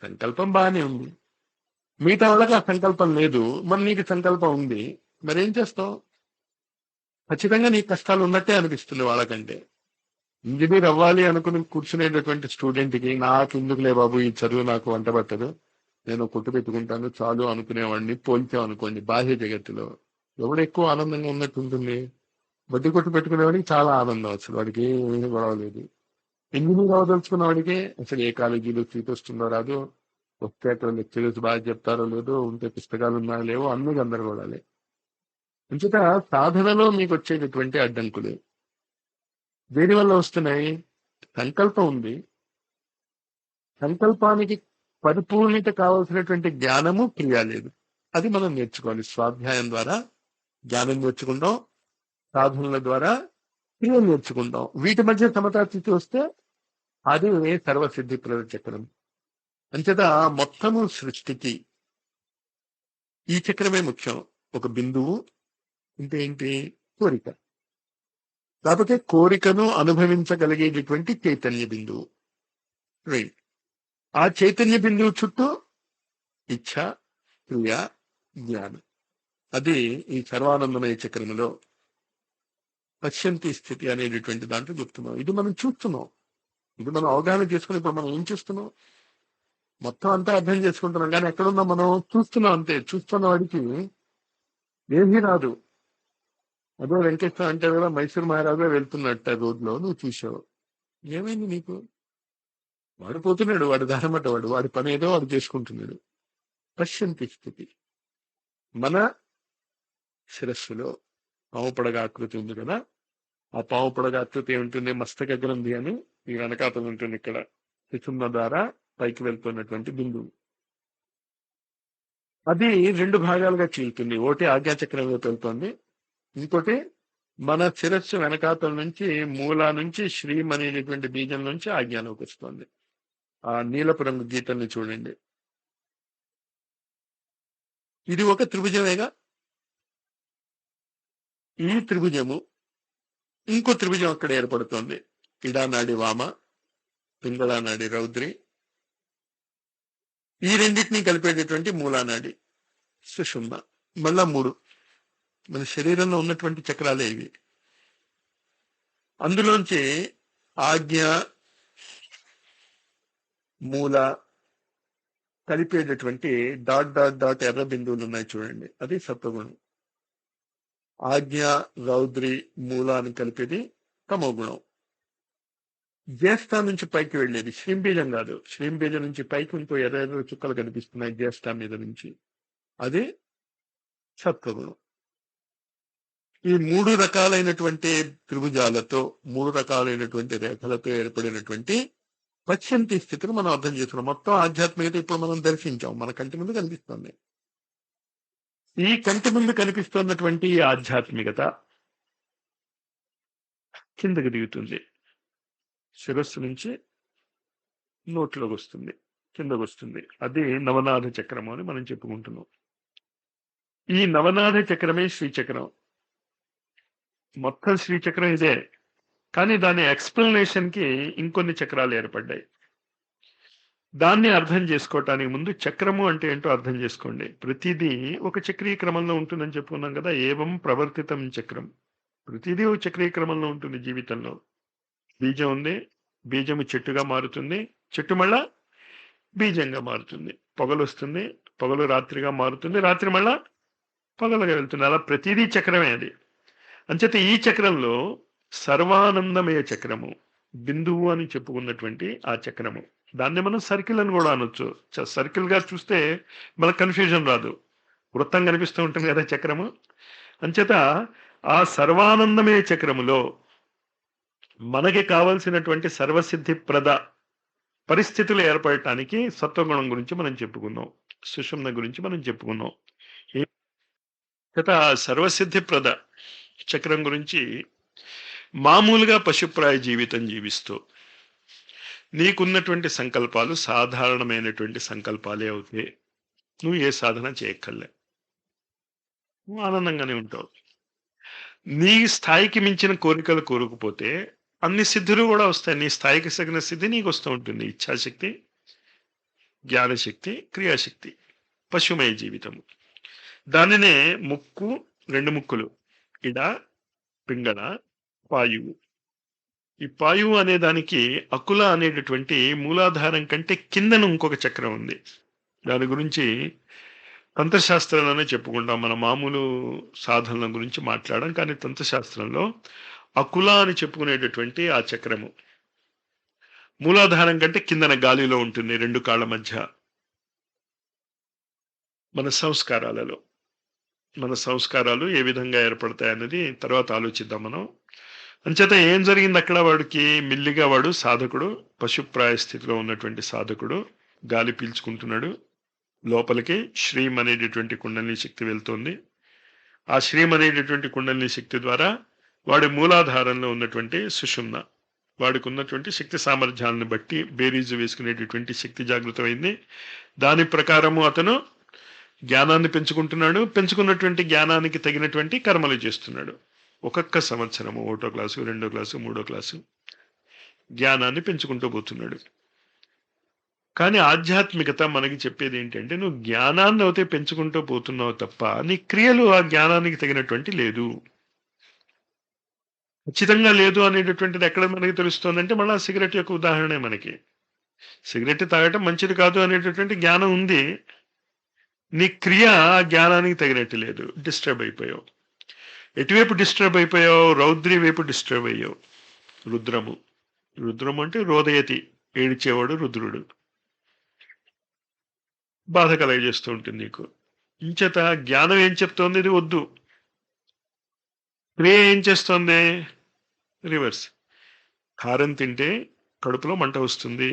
సంకల్పం బాగానే ఉంది. మిగతా వాళ్ళకి ఆ సంకల్పం లేదు, మరి నీకు సంకల్పం ఉంది, మరేం చేస్తావు? ఖచ్చితంగా నీకు కష్టాలు ఉన్నట్టే అనిపిస్తుంది వాళ్ళకంటే. ఇంజనీర్ అవ్వాలి అనుకుని కూర్చునేటటువంటి స్టూడెంట్కి, నాకు ఎందుకులే బాబు ఈ చదువు, నాకు వంట పట్టదు, నేను కొట్టు పెట్టుకుంటాను చాలు అనుకునేవాడిని పోల్చామనుకోండి, బాహ్య జగత్తులో ఎవడు ఎక్కువ ఆనందంగా ఉన్నట్టు ఉంటుంది? బడ్డీ కొట్టు పెట్టుకునేవాడికి చాలా ఆనందం, అసలు వాడికి ఏమీ గొడవ లేదు. ఇంజనీర్ అవ్వదలుచుకున్న వాడికి అసలు ఏ కాలేజీలో సీట్ వస్తుందో రాదు, వస్తే అక్కడ లెక్చరర్స్ బాగా చెప్తారో లేదో, ఉంటే పుస్తకాలు ఉన్నాయో లేవో, అన్ని గందరగోళాలే. అంచేత సాధనలో మీకు వచ్చేటటువంటి అడ్డంకులు దేనివల్ల వస్తున్నాయి? సంకల్పం ఉంది, సంకల్పానికి పరిపూర్ణత కావాల్సినటువంటి జ్ఞానము, క్రియ లేదు. అది మనం నేర్చుకోవాలి. స్వాధ్యాయం ద్వారా జ్ఞానం నేర్చుకుంటాం, సాధనల ద్వారా క్రియ నేర్చుకుంటాం. వీటి మధ్య సమతా స్థితి వస్తే అది సర్వసిద్ధి ప్రద చక్రం. అంచేత మొత్తము సృష్టికి ఈ చక్రమే ముఖ్యం. ఒక బిందువు అంటే ఏంటి? కోరిక. కాకపోతే కోరికను అనుభవించగలిగేటటువంటి చైతన్య బిందువు. రైట్. ఆ చైతన్య బిందువు చుట్టూ ఇచ్ఛ, క్రియ, జ్ఞానం. అది ఈ సర్వానందమయ చక్రములో పశ్యంతి స్థితి అనేటటువంటి దాంట్లో చెప్తున్నాం. ఇది మనం చూస్తున్నాం, ఇది మనం అవగాహన చేసుకుని ఇప్పుడు మనం ఏం చూస్తున్నాం, మొత్తం అంతా అర్థం చేసుకుంటున్నాం, కానీ ఎక్కడున్నా మనం చూస్తున్నాం అంతే. చూస్తున్న వాడికి ఏమీ రాదు. అదే వెంకటేశ్వర అంటే కదా, మైసూర్ మహారాజా వెళ్తున్నట్ట రోడ్లో, నువ్వు చూసావు, ఏమైంది నీకు? వాడు పోతున్నాడు, వాడు దారమట, వాడి పని ఏదో వాడు చేసుకుంటున్నాడు. పశ్యంతి స్థితి. మన శిరస్సులో పాము పడగ ఆకృతి ఉంది కదా, ఆ పాము పడగ ఆకృతి ఏముంటుంది, మస్తక గ్రంథి అని ఈ వెనకాతలు ఉంటుంది. ఇక్కడ సుషుమ్న ద్వారా పైకి వెళ్తున్నటువంటి బిందువు, అది 2 భాగాలుగా చీలుతుంది. ఒకటి ఆజ్ఞాచక్రంలో వెళ్తుంది, ఇంకోటి మన శిరస్సు వెనకాతల నుంచి మూలా నుంచి శ్రీం అనేటటువంటి బీజం నుంచి ఆజ్ఞలోకి వస్తుంది. ఆ నీలపు రంగు గీతల్ని చూడండి, ఇది ఒక త్రిభుజమేగా. ఈ త్రిభుజము ఇంకో త్రిభుజం అక్కడ ఏర్పడుతోంది. ఇడానాడి వామ, పింగళానాడి రౌద్రి, ఈ రెండింటినీ కలిపేటటువంటి మూలానాడి సుషుమ్న. మళ్ళా 3 మన శరీరంలో ఉన్నటువంటి చక్రాలే ఇవి. అందులోంచి ఆజ్ఞ, మూల కలిపేటటువంటి డాట్ డాట్ డాట్ ఎర్ర బిందువులు ఉన్నాయి చూడండి, అది సత్వగుణం. ఆజ్ఞ, రౌద్రి, మూలాన్ని కలిపేది తమోగుణం. జ్యేష్ఠ నుంచి పైకి వెళ్ళేది శ్రీంబీజం కాదు, శ్రీంబీజం నుంచి పైకి ఇంకో ఎర్ర ఎర్ర చుక్కలు కనిపిస్తున్నాయి జ్యేష్ఠ మీద నుంచి, అది సత్వగుణం. ఈ 3 రకాలైనటువంటి త్రిభుజాలతో, 3 రకాలైనటువంటి రేఖలతో ఏర్పడినటువంటి పశ్యంతి స్థితిని మనం అర్థం చేసుకున్నాం. మొత్తం ఆధ్యాత్మికత ఇప్పుడు మనం దర్శించాం, మన కంటి ముందు కనిపిస్తుంది. ఈ కంటి ముందు కనిపిస్తున్నటువంటి ఆధ్యాత్మికత కిందకి దిగుతుంది, శిరస్సు నుంచి నోట్లోకి వస్తుంది, కిందకు వస్తుంది. అది నవనాథ చక్రము అని మనం చెప్పుకుంటున్నాం. ఈ నవనాథ చక్రమే శ్రీచక్రం. మొత్తం శ్రీచక్రం ఇదే, కానీ దాని ఎక్స్ప్లెనేషన్ కి ఇంకొన్ని చక్రాలు ఏర్పడ్డాయి. దాన్ని అర్థం చేసుకోవటానికి ముందు చక్రము అంటే ఏంటో అర్థం చేసుకోండి. ప్రతిదీ ఒక చక్రీయ క్రమంలో ఉంటుందని చెప్పుకున్నాం కదా, ఏవం ప్రవర్తితం చక్రం. ప్రతిదీ ఒక చక్రీయ క్రమంలో ఉంటుంది జీవితంలో. బీజం ఉంది, బీజము చెట్టుగా మారుతుంది, చెట్టు మళ్ళా బీజంగా మారుతుంది, పొగలు వస్తుంది, పొగలు రాత్రిగా మారుతుంది, రాత్రి మళ్ళా పొగలుగా వెళ్తుంది. అలా ప్రతిదీ చక్రమే అది. అంచేత ఈ చక్రంలో సర్వానందమయ చక్రము, బిందువు అని చెప్పుకున్నటువంటి ఆ చక్రము, దాన్ని మనం సర్కిల్ అని కూడా అనొచ్చు. సర్కిల్ గా చూస్తే మనకు కన్ఫ్యూజన్ రాదు, వృత్తం కనిపిస్తూ ఉంటుంది కదా చక్రము. అంచేత ఆ సర్వానందమయ చక్రములో మనకి కావలసినటువంటి సర్వసిద్ధి ప్రద పరిస్థితులు ఏర్పడటానికి సత్వగుణం గురించి మనం చెప్పుకున్నాం, సుషుమ్న గురించి మనం చెప్పుకున్నాం. సర్వసిద్ధి ప్రద చక్రం గురించి మామూలుగా పశుప్రాయ జీవితం జీవిస్తూ నీకున్నటువంటి సంకల్పాలు సాధారణమైనటువంటి సంకల్పాలే అవుతే నువ్వు ఏ సాధన చేయక్కర్లే, నువ్వు ఆనందంగానే ఉంటావు. నీ స్థాయికి మించిన కోరికలు కోరుకుపోతే అన్ని సిద్ధులు కూడా వస్తాయి. నీ స్థాయికి తగిన సిద్ధి నీకు వస్తూ ఉంటుంది. ఇచ్ఛాశక్తి, జ్ఞానశక్తి, క్రియాశక్తి, పశుమయ జీవితము. దానినే ముక్కు, 2 ముక్కులు, ఇడ, పింగళ, పాయువు. ఈ పాయువు అనే దానికి అకుల అనేటటువంటి మూలాధారం కంటే కిందన ఇంకొక చక్రం ఉంది. దాని గురించి తంత్రశాస్త్రంలోనే చెప్పుకుంటాం, మన మామూలు సాధనల గురించి మాట్లాడడం. కానీ తంత్రశాస్త్రంలో అకుల అని చెప్పుకునేటటువంటి ఆ చక్రము మూలాధారం కంటే కిందన గాలిలో ఉంటుంది, 2 కాళ్ళ మధ్య. మన సంస్కారాలలో, మన సంస్కారాలు ఏ విధంగా ఏర్పడతాయి అన్నది తర్వాత ఆలోచిద్దాం మనం. అంచేత ఏం జరిగింది అక్కడ, వాడికి మిల్లిగా వాడు సాధకుడు, పశుప్రాయ స్థితిలో ఉన్నటువంటి సాధకుడు గాలి పీల్చుకుంటున్నాడు. లోపలికి శ్రీం అనేటటువంటి కుండలిని శక్తి వెళ్తుంది. ఆ శ్రీం అనేటటువంటి కుండలిని శక్తి ద్వారా వాడి మూలాధారంలో ఉన్నటువంటి సుషుమ్న, వాడికి ఉన్నటువంటి శక్తి సామర్థ్యాలను బట్టి బేరీజు వేసుకునేటటువంటి శక్తి జాగృతమైంది. దాని ప్రకారము అతను జ్ఞానాన్ని పెంచుకుంటున్నాడు. పెంచుకున్నటువంటి జ్ఞానానికి తగినటువంటి కర్మలు చేస్తున్నాడు. ఒక్కొక్క సంవత్సరము 1వ క్లాసు, 2వ క్లాసు, 3వ క్లాసు జ్ఞానాన్ని పెంచుకుంటూ పోతున్నాడు. కానీ ఆధ్యాత్మికత మనకి చెప్పేది ఏంటంటే, నువ్వు జ్ఞానాన్ని అయితే పెంచుకుంటూ పోతున్నావు తప్ప, నీ క్రియలు ఆ జ్ఞానానికి తగినటువంటి లేదు. ఖచ్చితంగా లేదు అనేటటువంటిది ఎక్కడ మనకి తెలుస్తోందంటే, మళ్ళా సిగరెట్ యొక్క ఉదాహరణే మనకి. సిగరెట్ తాగటం మంచిది కాదు అనేటటువంటి జ్ఞానం ఉంది. నీ క్రియ ఆ జ్ఞానానికి తగినట్టు లేదు. డిస్టర్బ్ అయిపోయావు. ఎటువైపు డిస్టర్బ్ అయిపోయావు? రౌద్రి వైపు డిస్టర్బ్ అయ్యావు. రుద్రము. రుద్రము అంటే రోదయతి, ఏడిచేవాడు రుద్రుడు. బాధ కలగజేస్తూ ఉంటుంది నీకు. ఇంచేత జ్ఞానం ఏం చెప్తోంది? ఇది వద్దు. క్రియ ఏం చేస్తోంది? రివర్స్. కారం తింటే కడుపులో మంట వస్తుంది.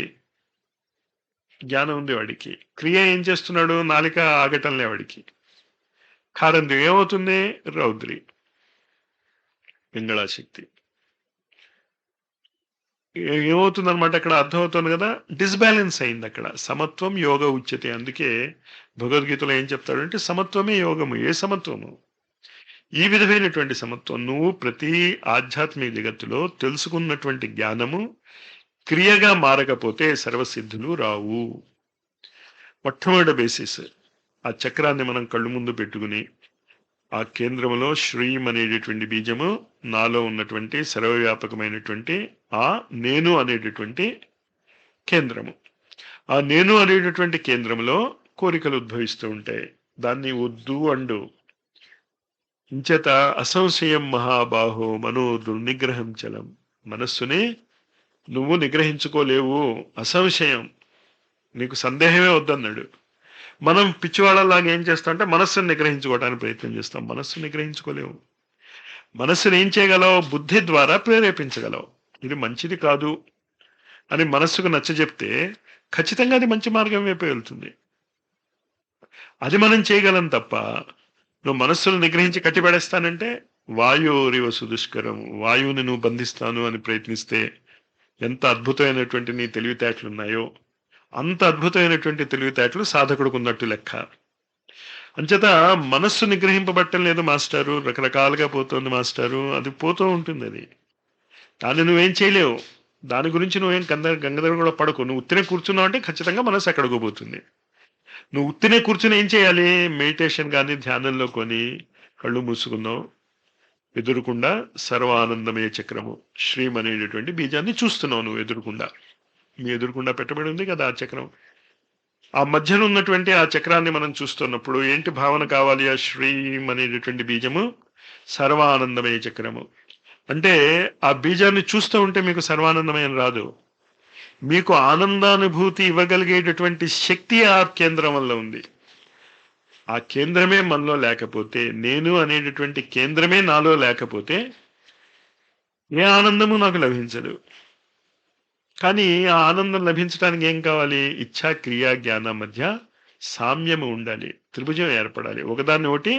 జ్ఞానం ఉంది వాడికి. క్రియ ఏం చేస్తున్నాడు? నాలిక ఆగటంలే వాడికి. కారం ఏమవుతుంది? రౌద్రి, పింగళాశక్తి. ఏమవుతుంది అనమాట? అక్కడ అర్థమవుతుంది కదా, డిస్బ్యాలెన్స్ అయింది అక్కడ. సమత్వం యోగ ఉచ్యతే. అందుకే భగవద్గీతలో ఏం చెప్తాడంటే, సమత్వమే యోగము. ఏ సమత్వము? ఈ విధమైనటువంటి సమత్వం. నువ్వు ప్రతి ఆధ్యాత్మిక జగత్తులో తెలుసుకున్నటువంటి జ్ఞానము క్రియగా మారకపోతే సర్వసిద్ధులు రావు. మొట్టమొదటి బేసిస్. ఆ చక్రాన్ని మనం కళ్ళు ముందు పెట్టుకుని, ఆ కేంద్రంలో శ్రీం అనేటటువంటి బీజము, నాలో ఉన్నటువంటి సర్వవ్యాపకమైనటువంటి ఆ నేను అనేటటువంటి కేంద్రము. ఆ నేను అనేటటువంటి కేంద్రంలో కోరికలు ఉద్భవిస్తూ ఉంటాయి. దాన్ని వద్దు అండు. ఇంచేత అసంశయం మహాబాహో మనో దుర్నిగ్రహం చలం. మనస్సుని నువ్వు నిగ్రహించుకోలేవు. అసంశయం. నీకు సందేహమే వద్దన్నాడు. మనం పిచ్చివాళ్ళలాగా ఏం చేస్తామంటే మనస్సును నిగ్రహించుకోవడానికి ప్రయత్నం చేస్తాం. మనస్సును నిగ్రహించుకోలేవు. మనస్సును ఏం చేయగలవు? బుద్ధి ద్వారా ప్రేరేపించగలవు. ఇది మంచిది కాదు అని మనస్సుకు నచ్చజెప్తే ఖచ్చితంగా అది మంచి మార్గం వైపు వెళ్తుంది. అది మనం చేయగలం తప్ప, నువ్వు మనస్సును నిగ్రహించి కట్టిపడేస్తానంటే వాయురివ సుదుష్కరం. వాయువుని నువ్వు బంధిస్తాను అని ప్రయత్నిస్తే ఎంత అద్భుతమైనటువంటి నీ తెలివితేటలు ఉన్నాయో అంత అద్భుతమైనటువంటి తెలివితేటలు సాధకుడికి ఉన్నట్టు లెక్క. అంచేత మనస్సు నిగ్రహింపబట్టం లేదు మాస్టారు, రకరకాలుగా పోతుంది మాస్టారు. అది పోతూ ఉంటుంది. అది దాన్ని నువ్వేం చేయలేవు. దాని గురించి నువ్వేం గంగదర కూడా పడకు. నువ్వు ఉత్తినే కూర్చున్నావు అంటే ఖచ్చితంగా మనస్సు ఎక్కడికో పోతుంది. నువ్వు ఉత్తినే కూర్చుని ఏం చేయాలి? మెడిటేషన్ కానీ ధ్యానంలో కొని కళ్ళు మూసుకున్నావు, ఎదురుకుండా సర్వానందమయ చక్రము శ్రీం అనేటటువంటి బీజాన్ని చూస్తున్నావు. నువ్వు ఎదురుకుండా, మీ ఎదురుకుండా పెట్టబడి ఉంది కదా ఆ చక్రం. ఆ మధ్యలో ఉన్నటువంటి ఆ చక్రాన్ని మనం చూస్తున్నప్పుడు ఏంటి భావన కావాలి? ఆ శ్రీం అనేటటువంటి బీజము సర్వానందమయ చక్రము. అంటే ఆ బీజాన్ని చూస్తూ ఉంటే మీకు సర్వానందమయం రాదు. మీకు ఆనందానుభూతి ఇవ్వగలిగేటటువంటి శక్తి ఆ కేంద్రం వల్ల ఉంది. ఆ కేంద్రమే మనలో లేకపోతే, నేను అనేటటువంటి కేంద్రమే నాలో లేకపోతే ఏ ఆనందము నాకు లభించదు. కానీ ఆ ఆనందం లభించడానికి ఏం కావాలి? ఇచ్ఛా క్రియా జ్ఞానం మధ్య సామ్యము ఉండాలి. త్రిభుజం ఏర్పడాలి. ఒకదాన్ని ఒకటి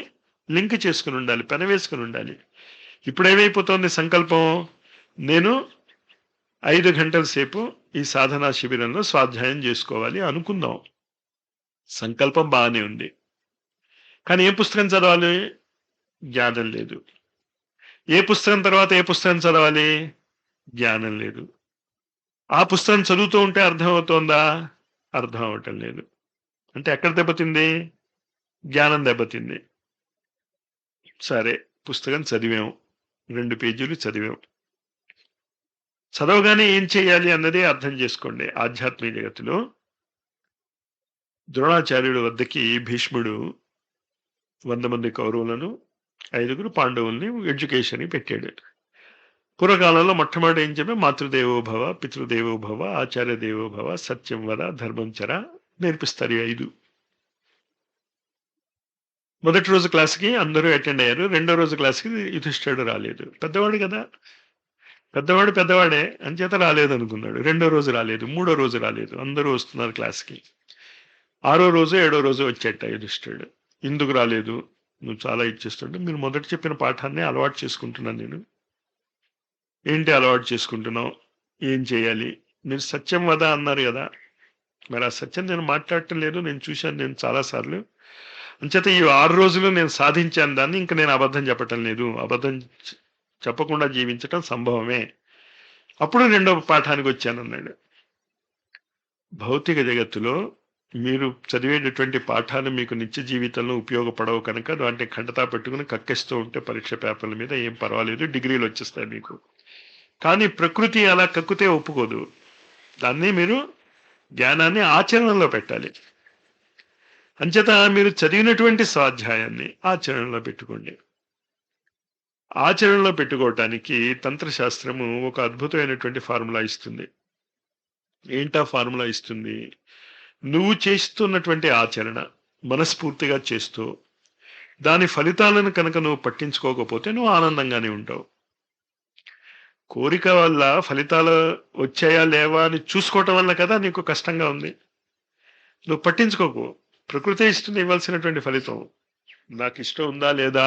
లింక్ చేసుకుని ఉండాలి, పెనవేసుకుని ఉండాలి. ఇప్పుడు ఏమైపోతుంది సంకల్పం? నేను 5 గంటల సేపు ఈ సాధనా శిబిరంలో స్వాధ్యాయం చేసుకోవాలి అనుకుందాం. సంకల్పం బాగానే ఉంది. కానీ ఏ పుస్తకం చదవాలి? జ్ఞానం లేదు. ఏ పుస్తకం తర్వాత ఏ పుస్తకం చదవాలి? జ్ఞానం లేదు. ఆ పుస్తకం చదువుతూ ఉంటే అర్థమవుతోందా? అర్థం అవటం లేదు. అంటే ఎక్కడ దెబ్బతింది? జ్ఞానం దెబ్బతింది. సరే, పుస్తకం చదివాం, 2 పేజీలు చదివాం. చదవగానే ఏం చేయాలి అన్నది అర్థం చేసుకోండి. ఆధ్యాత్మిక జగత్తులో ద్రోణాచార్యుడి వద్దకి భీష్ముడు 100 మంది కౌరవులను, 5 పాండవుల్ని ఎడ్యుకేషన్ పెట్టాడు. పూర్వకాలంలో మొట్టమొదటి ఏం చెప్పి మాతృదేవో భవ, పితృదేవో భవ, ఆచార్య దేవో భవ, సత్యం వద, ధర్మం చర నేర్పిస్తారు. 5. మొదటి రోజు క్లాస్కి అందరూ అటెండ్ అయ్యారు. రెండో రోజు క్లాస్కి యుధిష్ఠిరుడు రాలేదు. పెద్దవాడు కదా, పెద్దవాడే అంచేత రాలేదు అనుకున్నాడు. రెండో రోజు రాలేదు, మూడో రోజు రాలేదు. అందరూ వస్తున్నారు క్లాస్కి. 6వ రోజు 7వ రోజు వచ్చేట యుధిష్ఠిరుడు. ఎందుకు రాలేదు? నువ్వు చాలా ఇచ్చేస్తుంటే, మీరు మొదట చెప్పిన పాఠాన్ని అలవాటు చేసుకుంటున్నాను నేను. ఏంటి అలవాటు చేసుకుంటున్నావు? ఏం చేయాలి? మీరు సత్యం వద అన్నారు కదా, మరి ఆ సత్యం నేను మాట్లాడటం లేదు. నేను చూశాను, నేను చాలాసార్లు. అంచేత ఈ 6 రోజులు నేను సాధించాను దాన్ని. ఇంకా నేను అబద్ధం చెప్పటం లేదు. అబద్ధం చెప్పకుండా జీవించటం సంభవమే. అప్పుడు 2వ పాఠానికి వచ్చానన్నాడు. భౌతిక జగత్తులో మీరు చదివేటటువంటి పాఠాలు మీకు నిత్య జీవితంలో ఉపయోగపడవు కనుక దాంట్లో ఖండతా పెట్టుకుని కక్కేస్తూ ఉంటే పరీక్ష పేపర్ల మీద ఏం పర్వాలేదు, డిగ్రీలు వచ్చేస్తాయి మీకు. కానీ ప్రకృతి అలా కక్కుతే ఒప్పుకోదు. దాన్ని మీరు జ్ఞానాన్ని ఆచరణలో పెట్టాలి. అంచేత మీరు చదివినటువంటి స్వాధ్యాయాన్ని ఆచరణలో పెట్టుకోండి. ఆచరణలో పెట్టుకోవటానికి తంత్రశాస్త్రము ఒక అద్భుతమైనటువంటి ఫార్ములా ఇస్తుంది. ఏంటా ఫార్ములా ఇస్తుంది? నువ్వు చేస్తున్నటువంటి ఆచరణ మనస్ఫూర్తిగా చేస్తూ దాని ఫలితాలను కనుక నువ్వు పట్టించుకోకపోతే నువ్వు ఆనందంగానే ఉంటావు. కోరిక వల్ల ఫలితాలు వచ్చాయా లేవా అని చూసుకోవటం వల్ల కదా నీకు కష్టంగా ఉంది. నువ్వు పట్టించుకోకు. ప్రకృతి ఇస్తుంది ఇవ్వాల్సినటువంటి ఫలితం. నాకు ఇష్టం ఉందా లేదా,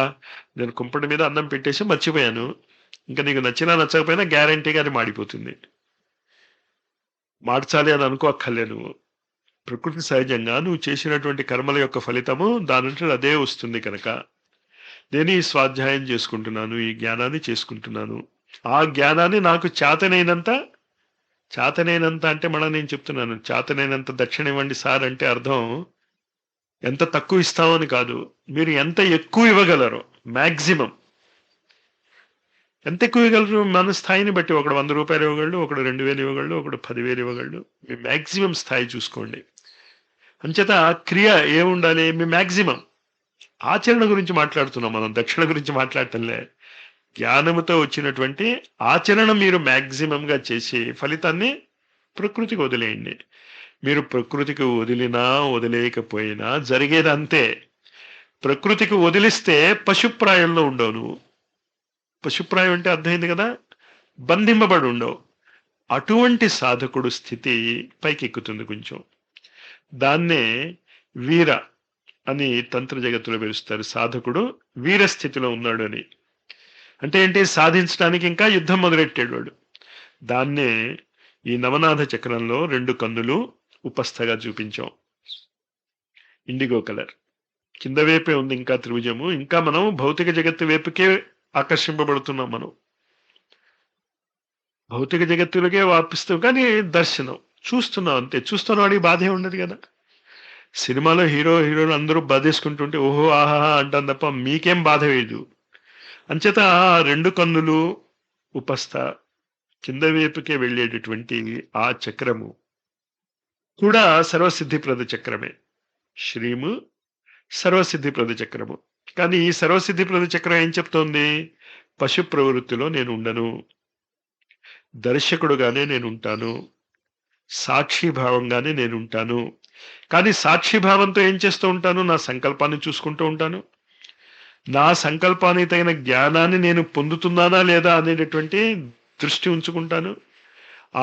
నేను కుంపటి మీద అన్నం పెట్టేసి మర్చిపోయాను, ఇంకా నీకు నచ్చినా నచ్చకపోయినా గ్యారంటీగా అది మాడిపోతుంది. మార్చాలి అని అనుకోక్కర్లే నువ్వు. ప్రకృతి సహజంగా నువ్వు చేసినటువంటి కర్మల యొక్క ఫలితము దానంటే అదే వస్తుంది కనుక నేను ఈ స్వాధ్యాయం చేసుకుంటున్నాను, ఈ జ్ఞానాన్ని చేసుకుంటున్నాను. ఆ జ్ఞానాన్ని నాకు చేతనైనంత అంటే మళ్ళీ నేను చెప్తున్నాను, చేతనైనంత దక్షిణ ఇవ్వండి సార్ అంటే అర్థం ఎంత తక్కువ ఇస్తామని కాదు, మీరు ఎంత ఎక్కువ ఇవ్వగలరో మ్యాక్సిమం. ఎంత ఎక్కువ ఇవ్వగలరు మన స్థాయిని బట్టి. ఒకడు 100 రూపాయలు ఇవ్వగలడు, ఒకడు 2000 ఇవ్వగలడు, ఒకడు 10,000 ఇవ్వగలడు. మీ మ్యాక్సిమం స్థాయి చూసుకోండి. అంచేత క్రియ ఏముండాలి? మీ మ్యాక్సిమం. ఆచరణ గురించి మాట్లాడుతున్నాం మనం, దక్షిణ గురించి మాట్లాడటంలే. జ్ఞానముతో వచ్చినటువంటి ఆచరణ మీరు మ్యాక్సిమంగా చేసి ఫలితాన్ని ప్రకృతికి వదిలేయండి. మీరు ప్రకృతికి వదిలినా వదిలేయకపోయినా జరిగేది అంతే. ప్రకృతికి వదిలిస్తే పశుప్రాయంలో ఉండవు నువ్వు. పశుప్రాయం అంటే అర్థమైంది కదా, బంధింపబడి ఉండవు. అటువంటి సాధకుడు స్థితి పైకెక్కుతుంది కొంచెం. దాన్నే వీర అని తంత్ర జగత్తులో పిలుస్తారు. సాధకుడు వీర స్థితిలో ఉన్నాడు అని. అంటే ఏంటి? సాధించడానికి ఇంకా యుద్ధం మొదలెట్టాడు వాడు. దాన్నే ఈ నవనాథ చక్రంలో 2 కన్నులు ఉపస్థగా చూపించాం. ఇండిగో కలర్ కింద వైపే ఉంది ఇంకా త్రిభుజము. ఇంకా మనం భౌతిక జగత్తు వైపుకే ఆకర్షింపబడుతున్నాం. మనం భౌతిక జగత్తులకే వాపిస్తాం, కానీ దర్శనం చూస్తున్నాం అంతే. చూస్తున్న వాడికి బాధే ఉండదు కదా. సినిమాలో హీరోలు అందరూ బాధేసుకుంటుంటే ఓహో ఆహా అంటాను తప్ప మీకేం బాధ వేయదు. అంచేత 2 కన్నులు ఉపస్థ కింద వైపుకే వెళ్ళేటటువంటి ఆ చక్రము కూడా సర్వసిద్ధిప్రద చక్రమే. శ్రీము సర్వసిద్ధిప్రద చక్రము. కానీ ఈ సర్వసిద్ధిప్రద చక్రం ఏం చెప్తోంది? పశు ప్రవృత్తిలో నేను ఉండను, దర్శకుడుగానే నేను ఉంటాను, సాక్షిభావంగానే నేను ఉంటాను. కానీ సాక్షిభావంతో ఏం చేస్తూ ఉంటాను? నా సంకల్పాన్ని చూసుకుంటూ ఉంటాను. నా సంకల్పానికి తగిన జ్ఞానాన్ని నేను పొందుతున్నానా లేదా అనేటటువంటి దృష్టి ఉంచుకుంటాను.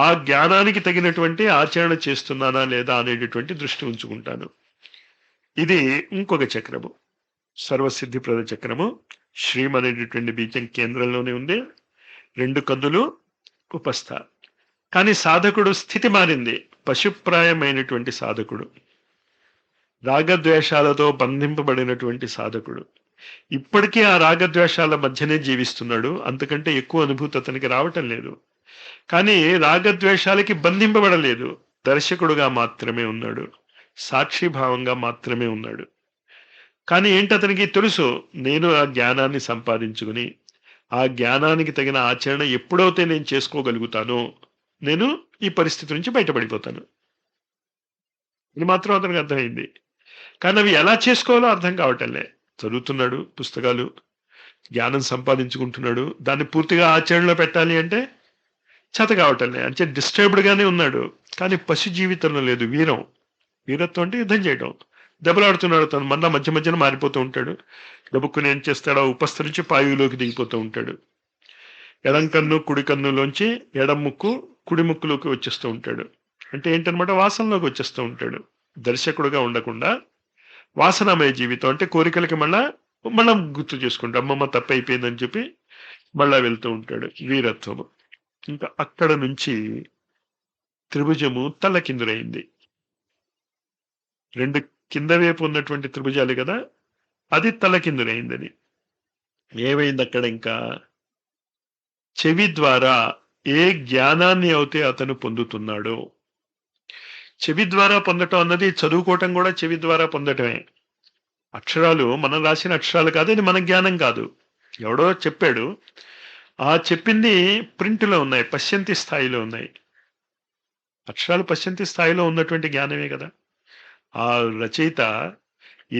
ఆ జ్ఞానానికి తగినటువంటి ఆచరణ చేస్తున్నానా లేదా అనేటటువంటి దృష్టి ఉంచుకుంటాను. ఇది ఇంకొక చక్రము, సర్వసిద్ధిప్రద చక్రము. శ్రీం అనేటటువంటి బీజం కేంద్రంలోనే ఉంది. 2 కన్నులు ఉపస్థ. కానీ సాధకుడు స్థితి మారింది. పశుప్రాయమైనటువంటి సాధకుడు, రాగద్వేషాలతో బంధింపబడినటువంటి సాధకుడు ఇప్పటికీ ఆ రాగద్వేషాల మధ్యనే జీవిస్తున్నాడు. అంతకంటే ఎక్కువ అనుభూతి అతనికి రావటం లేదు. కానీ రాగద్వేషాలకి బంధింపబడలేదు. దర్శకుడుగా మాత్రమే ఉన్నాడు, సాక్షిభావంగా మాత్రమే ఉన్నాడు. కానీ ఏంటి అతనికి తెలుసు, నేను ఆ జ్ఞానాన్ని సంపాదించుకుని ఆ జ్ఞానానికి తగిన ఆచరణ ఎప్పుడైతే నేను చేసుకోగలుగుతానో నేను ఈ పరిస్థితి నుంచి బయటపడిపోతాను. ఇది మాత్రం అతనికి అర్థమైంది. కానీ అవి ఎలా చేసుకోవాలో అర్థం కావటంలే. చదువుతున్నాడు పుస్తకాలు, జ్ఞానం సంపాదించుకుంటున్నాడు, దాన్ని పూర్తిగా ఆచరణలో పెట్టాలి అంటే చేత కావటంలే. అంటే డిస్టర్బ్డ్గానే ఉన్నాడు. కానీ పశు జీవితంలో లేదు వీరత్వం అంటే యుద్ధం చేయడం. దెబ్బలాడుతున్నాడు తను, మళ్ళా మధ్య మధ్యన మారిపోతూ ఉంటాడు. దెబ్బకుని ఏం చేస్తాడో ఉపస్థ నుంచి పాయువులోకి దిగిపోతూ ఉంటాడు. ఎడం కన్ను కుడి కన్నులోంచి ఎడం ముక్కు కుడి ముక్కులోకి వచ్చేస్తూ ఉంటాడు. అంటే ఏంటనమాట, వాసనలోకి వచ్చేస్తూ ఉంటాడు. దర్శకుడుగా ఉండకుండా వాసనామయ జీవితం అంటే కోరికలకి మళ్ళా గుర్తు చేసుకుంటా అమ్మమ్మ తప్పు అయిపోయిందని చెప్పి మళ్ళా వెళ్తూ ఉంటాడు. వీరత్వము. ఇంకా అక్కడ నుంచి త్రిభుజము తల్లకిందులైంది. 2 కింద వైపు ఉన్నటువంటి త్రిభుజాలు కదా, అది తల్లకిందులైందని. ఏమైంది అక్కడ? ఇంకా చెవి ద్వారా ఏ జ్ఞానాన్ని అయితే అతను పొందుతున్నాడో, చెవి ద్వారా పొందటం అన్నది చదువుకోవటం కూడా చెవి ద్వారా పొందటమే. అక్షరాలు మనం రాసిన అక్షరాలు కాదు, ఇది మన జ్ఞానం కాదు. ఎవడో చెప్పాడు. ఆ చెప్పింది ప్రింట్లో ఉన్నాయి, పశ్యంతి స్థాయిలో ఉన్నాయి. అక్షరాలు పశ్యంతి స్థాయిలో ఉన్నటువంటి జ్ఞానమే కదా. ఆ రచయిత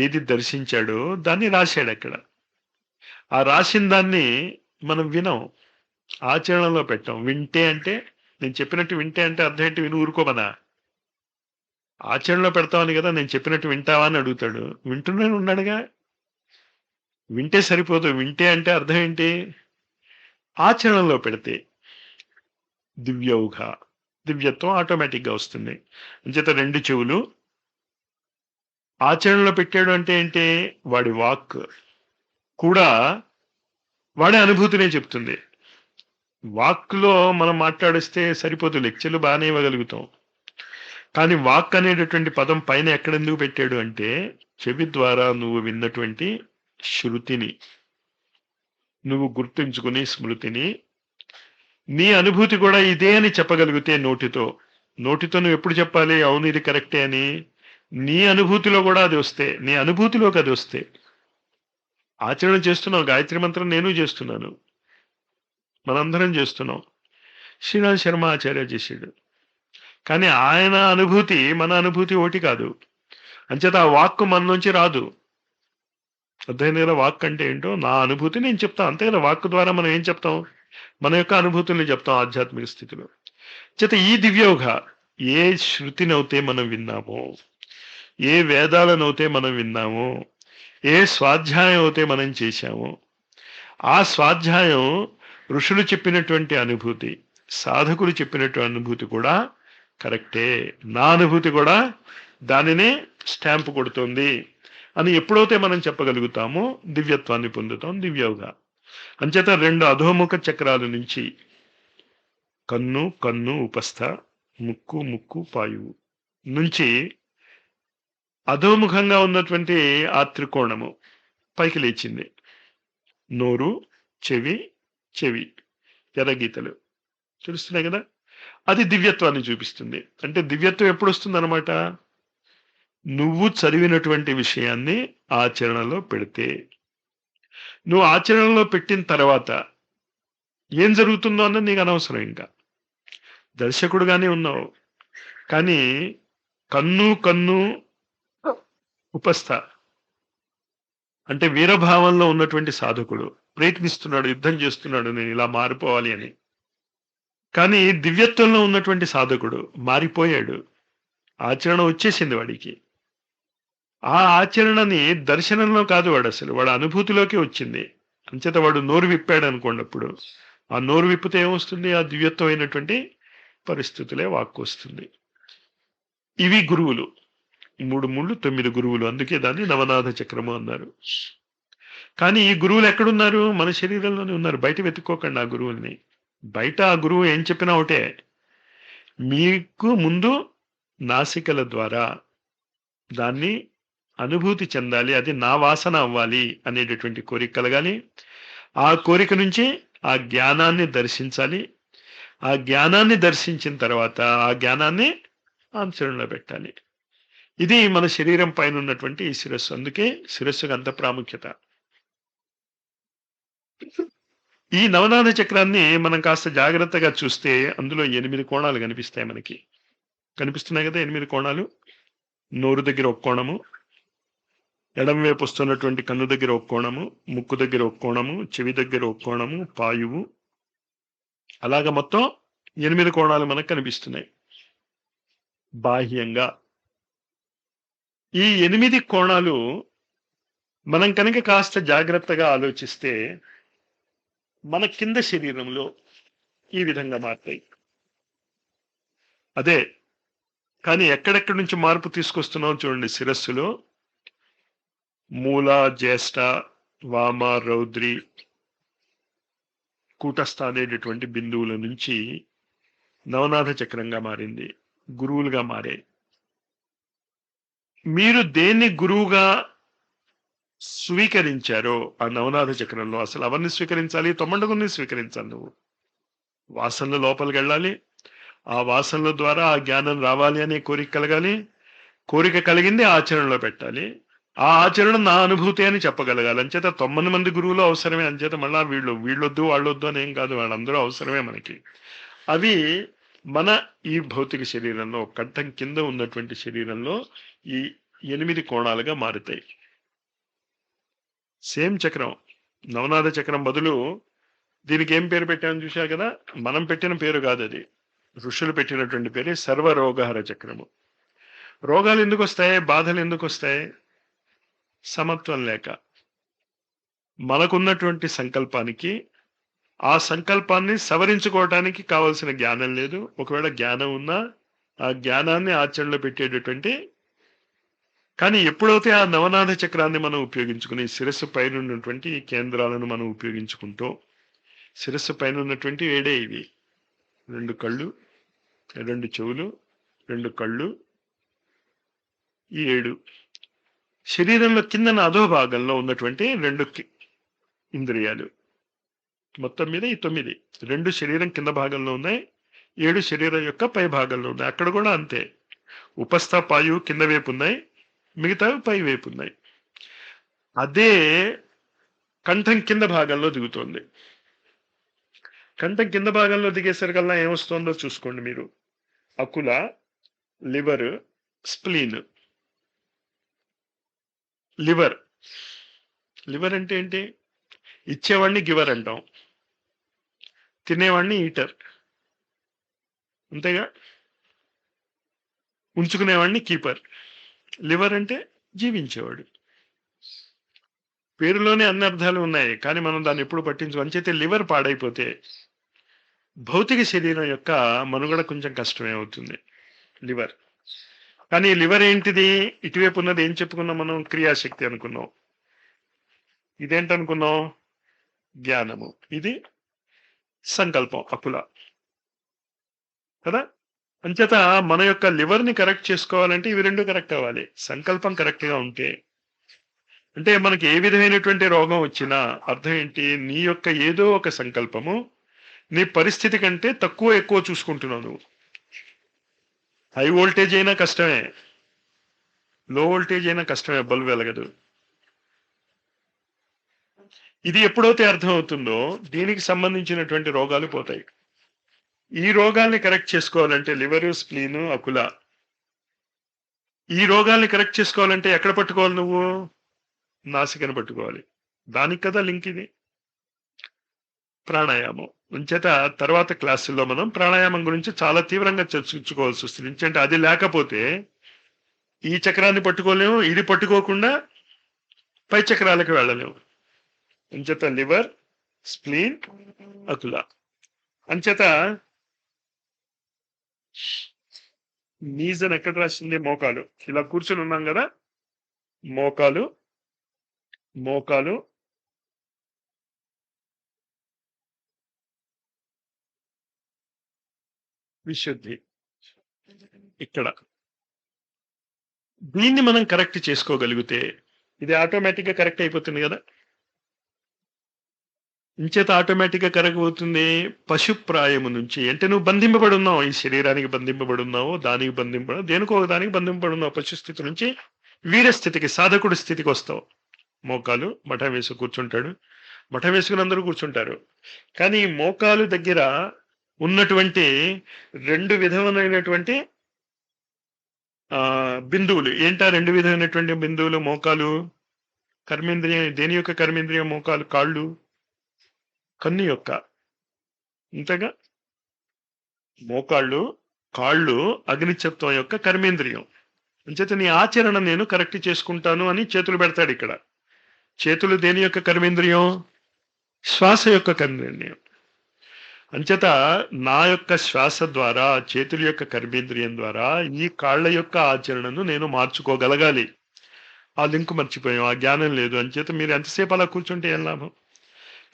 ఏది దర్శించాడో దాన్ని రాశాడు అక్కడ. ఆ రాసిన దాన్ని మనం వినం, ఆచరణలో పెట్టాం. వింటే అంటే, నేను చెప్పినట్టు వింటే అంటే అర్థం ఏంటి? విని ఊరుకోమనా? ఆచరణలో పెడతామని కదా. నేను చెప్పినట్టు వింటావా అని అడుగుతాడు. వింటూనే ఉన్నాడుగా. వింటే సరిపోదు. వింటే అంటే అర్థం ఏంటి? ఆచరణలో పెడితే దివ్యౌఘ, దివ్యత్వం ఆటోమేటిక్గా వస్తుంది. అంచేత 2 చెవులు ఆచరణలో పెట్టాడు అంటే ఏంటి? వాడి వాక్ కూడా వాడి అనుభూతినే చెప్తుంది. వాక్లో మనం మాట్లాడిస్తే సరిపోదు, లెక్చర్లు బాగానే ఇవ్వగలుగుతాం. కానీ వాక్ అనేటటువంటి పదం పైన ఎక్కడెందుకు పెట్టాడు అంటే, చెవి ద్వారా నువ్వు విన్నటువంటి శృతిని నువ్వు గుర్తుంచుకుని, స్మృతిని, నీ అనుభూతి కూడా ఇదే అని చెప్పగలిగితే నోటితో నువ్వు ఎప్పుడు చెప్పాలి అవును ఇది కరెక్టే అని? నీ అనుభూతిలో కూడా అది వస్తే, నీ అనుభూతిలోకి అది వస్తే. ఆచరణ చేస్తున్నావు. గాయత్రి మంత్రం నేను చేస్తున్నాను, మనందరం చేస్తున్నాం. శ్రీనాథ్ శర్మ ఆచార్య చేసాడు. కానీ ఆయన అనుభూతి మన అనుభూతి ఒకటి కాదు. అంచేత ఆ వాక్కు మన నుంచి రాదు. అర్థమైంది కదా? వాక్ అంటే ఏంటో నా అనుభూతి నేను చెప్తాను, అంతే కదా. వాక్ ద్వారా మనం ఏం చెప్తాం? మన యొక్క అనుభూతుల్ని చెప్తాం ఆధ్యాత్మిక స్థితిలో. చేత ఈ దివ్యోగ ఏ శృతినవుతే మనం విన్నామో, ఏ వేదాలనవుతే మనం విన్నామో, ఏ స్వాధ్యాయం అయితే మనం చేశామో, ఆ స్వాధ్యాయం ఋషులు చెప్పినటువంటి అనుభూతి, సాధకులు చెప్పినటువంటి అనుభూతి కూడా కరెక్టే. నా అనుభూతి కూడా దానినే స్టాంపు కొడుతుంది అని ఎప్పుడైతే మనం చెప్పగలుగుతామో దివ్యత్వాన్ని పొందుతాం, దివ్యోగా. అంచేత 2 అధోముఖ చక్రాల నుంచి కన్ను కన్ను ఉపస్థ, ముక్కు ముక్కు పాయువు నుంచి అధోముఖంగా ఉన్నటువంటి ఆ త్రికోణము పైకి లేచింది. నోరు, చెవి, చెవి ఎర్రగీతలు తెలుస్తున్నాయి కదా. అది దివ్యత్వాన్ని చూపిస్తుంది. అంటే దివ్యత్వం ఎప్పుడు వస్తుంది అనమాట? నువ్వు చదివినటువంటి విషయాన్ని ఆచరణలో పెడితే. నువ్వు ఆచరణలో పెట్టిన తర్వాత ఏం జరుగుతుందో అన్నది నీకు అనవసరం. ఇంకా దర్శకుడుగానే ఉన్నావు, కానీ కన్ను కన్ను ఉపస్థ అంటే వీరభావంలో ఉన్నటువంటి సాధకుడు ప్రయత్నిస్తున్నాడు, యుద్ధం చేస్తున్నాడు, నేను ఇలా మారిపోవాలి అని. కానీ దివ్యత్వంలో ఉన్నటువంటి సాధకుడు మారిపోయాడు, ఆచరణ వచ్చేసింది వాడికి. ఆ ఆచరణని దర్శనంలో కాదు, వాడు అనుభూతిలోకి వచ్చింది. అంచేత వాడు నోరు విప్పాడు అనుకోండి. అప్పుడు ఆ నోరు విప్పితే ఏమొస్తుంది? ఆ దివ్యత్వమైనటువంటి పరిస్థితులే వాక్కు వస్తుంది. ఇవి గురువులు. 3 ముళ్ళు 9 గురువులు. అందుకే దాన్ని నవనాథ చక్రము అన్నారు. కానీ ఈ గురువులు ఎక్కడున్నారు? మన శరీరంలోనే ఉన్నారు. బయట వెతుక్కోకండి ఆ గురువుల్ని. బయట ఆ గురువు ఏం చెప్పినా ఒకటే. మీకు ముందు నాసికల ద్వారా దాన్ని అనుభూతి చెందాలి, అది నా వాసన అవ్వాలి అనేటటువంటి కోరిక కలగాలి. ఆ కోరిక నుంచి ఆ జ్ఞానాన్ని దర్శించాలి. ఆ జ్ఞానాన్ని దర్శించిన తర్వాత ఆ జ్ఞానాన్ని ఆచరణలో పెట్టాలి. ఇది మన శరీరం పైన ఉన్నటువంటి ఈ శిరస్సు. అందుకే శిరస్సుకు అంత ప్రాముఖ్యత. ఈ నవనాథ చక్రాన్ని మనం కాస్త జాగ్రత్తగా చూస్తే అందులో 8 కోణాలు కనిపిస్తాయి మనకి. కనిపిస్తున్నాయి కదా 8 కోణాలు. నోరు దగ్గర ఒక కోణము, ఎడం వైపు వస్తున్నటువంటి కన్ను దగ్గర ఒక కోణము, ముక్కు దగ్గర ఒక కోణము, చెవి దగ్గర ఒక కోణము, పాయువు, అలాగ మొత్తం 8 కోణాలు మనకు కనిపిస్తున్నాయి బాహ్యంగా. ఈ 8 కోణాలు మనం కనుక కాస్త జాగ్రత్తగా ఆలోచిస్తే మన కింద శరీరంలో ఈ విధంగా మారుతాయి. అదే కానీ ఎక్కడెక్కడి నుంచి మార్పు తీసుకొస్తున్నాం చూడండి. శిరస్సులో మూల, జ్యేష్ఠ, వామ, రౌద్రి, కూటస్థ అనేటటువంటి బిందువుల నుంచి నవనాథ చక్రంగా మారింది, గురువులుగా మారే. మీరు దేన్ని గురువుగా స్వీకరించారో ఆ నవనాథ చక్రంలో అసలు అవన్నీ స్వీకరించాలి. తొమ్మండుగుని స్వీకరించాలి. నువ్వు వాసనలు లోపలికి వెళ్ళాలి, ఆ వాసనల ద్వారా ఆ జ్ఞానం రావాలి అనే కోరిక కలగాలి. కోరిక కలిగింది ఆచరణలో పెట్టాలి. ఆ ఆచరణ నా అనుభూతి అని చెప్పగలగాలి. అంచేత 90 మంది గురువులు అవసరమే. అంచేత మళ్ళా వీళ్ళొద్దు వాళ్ళొద్దు అనేం కాదు. వాళ్ళందరూ అవసరమే మనకి. అవి మన ఈ భౌతిక శరీరంలో కంఠం కింద ఉన్నటువంటి శరీరంలో ఈ 8 కోణాలుగా మారుతాయి. సేమ్ చక్రం, నవనాథ చక్రం బదులు దీనికి ఏం పేరు పెట్టామని చూశారు కదా. మనం పెట్టిన పేరు కాదు అది, ఋషులు పెట్టినటువంటి పేరే సర్వరోగహర చక్రము. రోగాలు ఎందుకు వస్తాయి, బాధలు ఎందుకు వస్తాయి? సమత్వం లేక. మనకున్నటువంటి సంకల్పానికి ఆ సంకల్పాన్ని సవరించుకోవటానికి కావలసిన జ్ఞానం లేదు. ఒకవేళ జ్ఞానం ఉన్నా ఆ జ్ఞానాన్ని ఆచరణలో పెట్టేటటువంటి, కానీ ఎప్పుడైతే ఆ నవనాథ చక్రాన్ని మనం ఉపయోగించుకుని శిరస్సు పైన ఉన్నటువంటి ఈ కేంద్రాలను మనం ఉపయోగించుకుంటూ, శిరస్సు పైన ఉన్నటువంటి ఏడే ఇవి: 2 కళ్ళు, 2 చెవులు, 2 కళ్ళు, ఈ 7 శరీరంలో కిందన అధో భాగంలో ఉన్నటువంటి 2 ఇంద్రియాలు. మొత్తం మీద ఈ 9. 2 శరీరం కింద భాగంలో ఉన్నాయి, 7 శరీరం యొక్క పై భాగంలో ఉన్నాయి. అక్కడ కూడా అంతే. ఉపస్థ పాయు కింద వైపు ఉన్నాయి, మిగతావి పై వైపు ఉన్నాయి. అదే కంఠం కింద భాగంలో దిగుతోంది. కంఠం కింద భాగంలో దిగేసరికల్లా ఏమొస్తుందో చూసుకోండి మీరు. అకుల, లివర్, స్ప్లీన్. లివర్ అంటే ఏంటి? ఇచ్చేవాడిని గివర్ అంటాం, తినేవాడిని ఈటర్, అంతేగా. ఉంచుకునేవాడిని కీపర్. లివర్ అంటే జీవించేవాడు. పేరులోనే అన్ని అర్థాలు ఉన్నాయి, కానీ మనం దాన్ని ఎప్పుడు పట్టించుకో. అంచేతే లివర్ పాడైపోతే భౌతిక శరీరం యొక్క మనుగడ కొంచెం కష్టమే అవుతుంది. లివర్. కానీ లివర్ ఏంటిది? ఇటువైపు ఉన్నది ఏం చెప్పుకున్నాం మనం? క్రియాశక్తి అనుకున్నాం. ఇదేంటనుకున్నాం? జ్ఞానము. ఇది సంకల్పం, అకుల కదా. అంచేత మన యొక్క లివర్ని కరెక్ట్ చేసుకోవాలంటే ఇవి 2 కరెక్ట్ అవ్వాలి. సంకల్పం కరెక్ట్ గా ఉంటే, అంటే మనకి ఏ విధమైనటువంటి రోగం వచ్చినా అర్థం ఏంటి? నీ యొక్క ఏదో ఒక సంకల్పము నీ పరిస్థితి కంటే తక్కువ ఎక్కువ చూసుకుంటున్నావు నువ్వు. హై వోల్టేజ్ అయినా కష్టమే, లో వోల్టేజ్ అయినా కష్టమే, బల్బు వెలగదు. ఇది ఎప్పుడైతే అర్థమవుతుందో దీనికి సంబంధించినటువంటి రోగాలు పోతాయి. ఈ రోగాల్ని కరెక్ట్ చేసుకోవాలంటే లివరు, స్ప్లీను, అకుల, ఈ రోగాల్ని కరెక్ట్ చేసుకోవాలంటే ఎక్కడ పట్టుకోవాలి నువ్వు? నాసికను పట్టుకోవాలి. దానికి కదా లింక్ ఇది. ప్రాణాయామం. అంచేత తర్వాత క్లాసుల్లో మనం ప్రాణాయామం గురించి చాలా తీవ్రంగా చర్చించుకోవాల్సి వస్తుంది. ఎందుకంటే అది లేకపోతే ఈ చక్రాన్ని పట్టుకోలేము, ఇది పట్టుకోకుండా పై చక్రాలకు వెళ్ళలేము. అంచేత లివర్, స్ప్లీన్, అకుల. అంచేత నీజ్ అని ఎక్కడ రాసింది? మోకాలు. ఇలా కూర్చుని ఉన్నాం కదా, మోకాలు, మోకాలు, విశుద్ధి ఇక్కడ. దీన్ని మనం కరెక్ట్ చేసుకోగలిగితే ఇది ఆటోమేటిక్ గా కరెక్ట్ అయిపోతుంది కదా. ఇంచేత ఆటోమేటిక్ గా కరెక్ట్ అవుతుంది. పశుప్రాయము నుంచి, అంటే నువ్వు బంధింపబడి ఉన్నావు, ఈ శరీరానికి బంధింపబడి ఉన్నావు, దానికి దేనికో దానికి బంధింపబడి ఉన్నావు. పశుస్థితి నుంచి వీరస్థితికి, సాధకుడి స్థితికి వస్తావు. మోకాలు మఠం వేసి కూర్చుంటాడు, మఠం వేసుకుని అందరూ కూర్చుంటారు. కానీ మోకాలు దగ్గర ఉన్నటువంటి 2 విధమైనటువంటి బిందువులు. ఏంటా 2 విధమైనటువంటి బిందువులు? మోకాలు కర్మేంద్రియం. దేని యొక్క కర్మేంద్రియం? మోకాలు. కాళ్ళు కన్ను యొక్క. ఇంతగా మోకాళ్ళు, కాళ్ళు అగ్నిచత్వం యొక్క కర్మేంద్రియం. అంచేత నీ ఆచరణ నేను కరెక్ట్ చేసుకుంటాను అని చేతులు పెడతాడు ఇక్కడ. చేతులు దేని యొక్క కర్మేంద్రియం? శ్వాస యొక్క కర్మేంద్రియం. అంచేత నా యొక్క శ్వాస ద్వారా, చేతుల యొక్క కర్మేంద్రియం ద్వారా ఈ కాళ్ళ యొక్క ఆచరణను నేను మార్చుకోగలగాలి. ఆ లింక్ మర్చిపోయాం, ఆ జ్ఞానం లేదు. అంచేత మీరు ఎంతసేపు అలా కూర్చుంటే ఏం లాభం?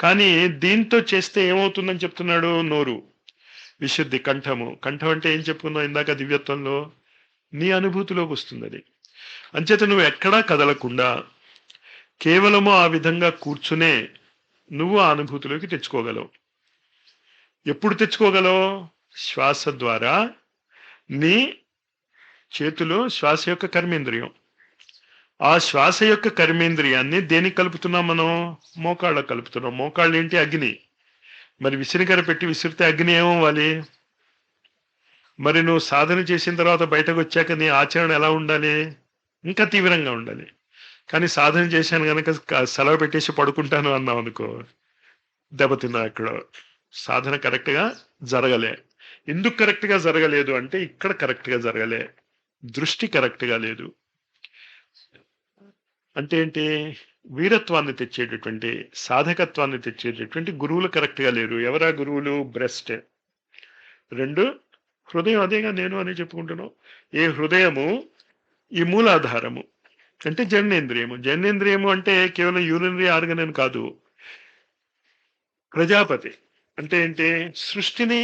కానీ దీంతో చేస్తే ఏమవుతుందని చెప్తున్నాడు? నోరు, విశుద్ధి, కంఠము. కంఠం అంటే ఏం చెప్పుకున్నావు ఇందాక? దివ్యత్వంలో నీ అనుభూతిలోకి వస్తుంది అది. అంచేత నువ్వు ఎక్కడా కదలకుండా కేవలము ఆ విధంగా కూర్చునే నువ్వు ఆ అనుభూతిలోకి తెచ్చుకోగలవు. ఎప్పుడు తెచ్చుకోగలవు? శ్వాస ద్వారా నీ చేతులు శ్వాస యొక్క కర్మేంద్రియం. ఆ శ్వాస యొక్క కర్మేంద్రియాన్ని దేనికి కలుపుతున్నాం మనం? మోకాళ్ళకు కలుపుతున్నాం. మోకాళ్ళు ఏంటి? అగ్ని. మరి విసిరికర పెట్టి విసిరితే అగ్ని ఏమవ్వాలి? మరి నువ్వు సాధన చేసిన తర్వాత బయటకు వచ్చాక నీ ఆచరణ ఎలా ఉండాలి? ఇంకా తీవ్రంగా ఉండాలి. కానీ సాధన చేశాను కనుక సెలవు పెట్టేసి పడుకుంటాను అన్నాం అనుకో, దెబ్బతిన్నా. అక్కడ సాధన కరెక్ట్గా జరగలే. ఎందుకు కరెక్ట్గా జరగలేదు అంటే ఇక్కడ కరెక్ట్గా జరగలే, దృష్టి కరెక్ట్గా లేదు. అంటే ఏంటి? వీరత్వాన్ని తెచ్చేటటువంటి, సాధకత్వాన్ని తెచ్చేటటువంటి గురువులు కరెక్ట్గా లేరు. ఎవరా గురువులు? బ్రెస్ట్. 2 హృదయం. అదేగా నేను అని చెప్పుకుంటున్నాం. ఏ హృదయము ఈ మూలాధారము అంటే జననేంద్రియము. జననేంద్రియము అంటే కేవలం యూరినరీ ఆర్గన్ అని కాదు. ప్రజాపతి అంటే ఏంటి? సృష్టిని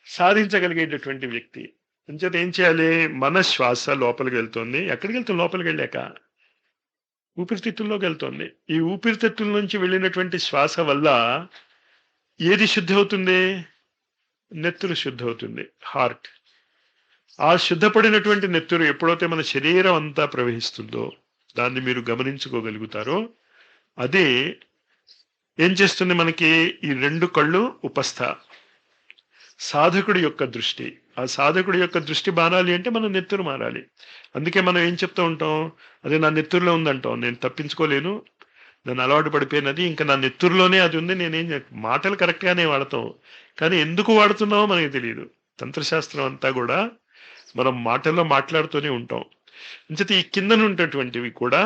సాధించగలిగేటటువంటి వ్యక్తి. అంచేత ఏం చేయాలి? మన శ్వాస లోపలికి వెళ్తుంది. ఎక్కడికి వెళ్తుంది? లోపలికి వెళ్ళాక ఊపిరితిత్తుల్లోకి వెళ్తుంది. ఈ ఊపిరితిత్తుల నుంచి వెళ్ళినటువంటి శ్వాస వల్ల ఏది శుద్ధి అవుతుంది? నెత్తురు శుద్ధి అవుతుంది, హార్ట్. ఆ శుద్ధపడినటువంటి నెత్తురు ఎప్పుడైతే మన శరీరం అంతా ప్రవహిస్తుందో, దాన్ని మీరు గమనించుకోగలుగుతారో, అదే ఏం చేస్తుంది మనకి? ఈ 2 కళ్ళు ఉపస్థ, సాధకుడి యొక్క దృష్టి. ఆ సాధకుడి యొక్క దృష్టి మారాలి అంటే మన నెత్తురు మారాలి. అందుకే మనం ఏం చెప్తూ ఉంటాం? అదే నా నెత్తురులో ఉందంటాం. నేను తప్పించుకోలేను, నన్ను అలవాటు పడిపోయినది, ఇంకా నా నెత్తురులోనే అది ఉంది. మాటలు కరెక్ట్గానే వాడతాం, కానీ ఎందుకు వాడుతున్నామో మనకి తెలియదు. తంత్రశాస్త్రం అంతా కూడా మనం మాటల్లో మాట్లాడుతూనే ఉంటాం. అంచేత ఈ కిందన ఉన్నటువంటివి కూడా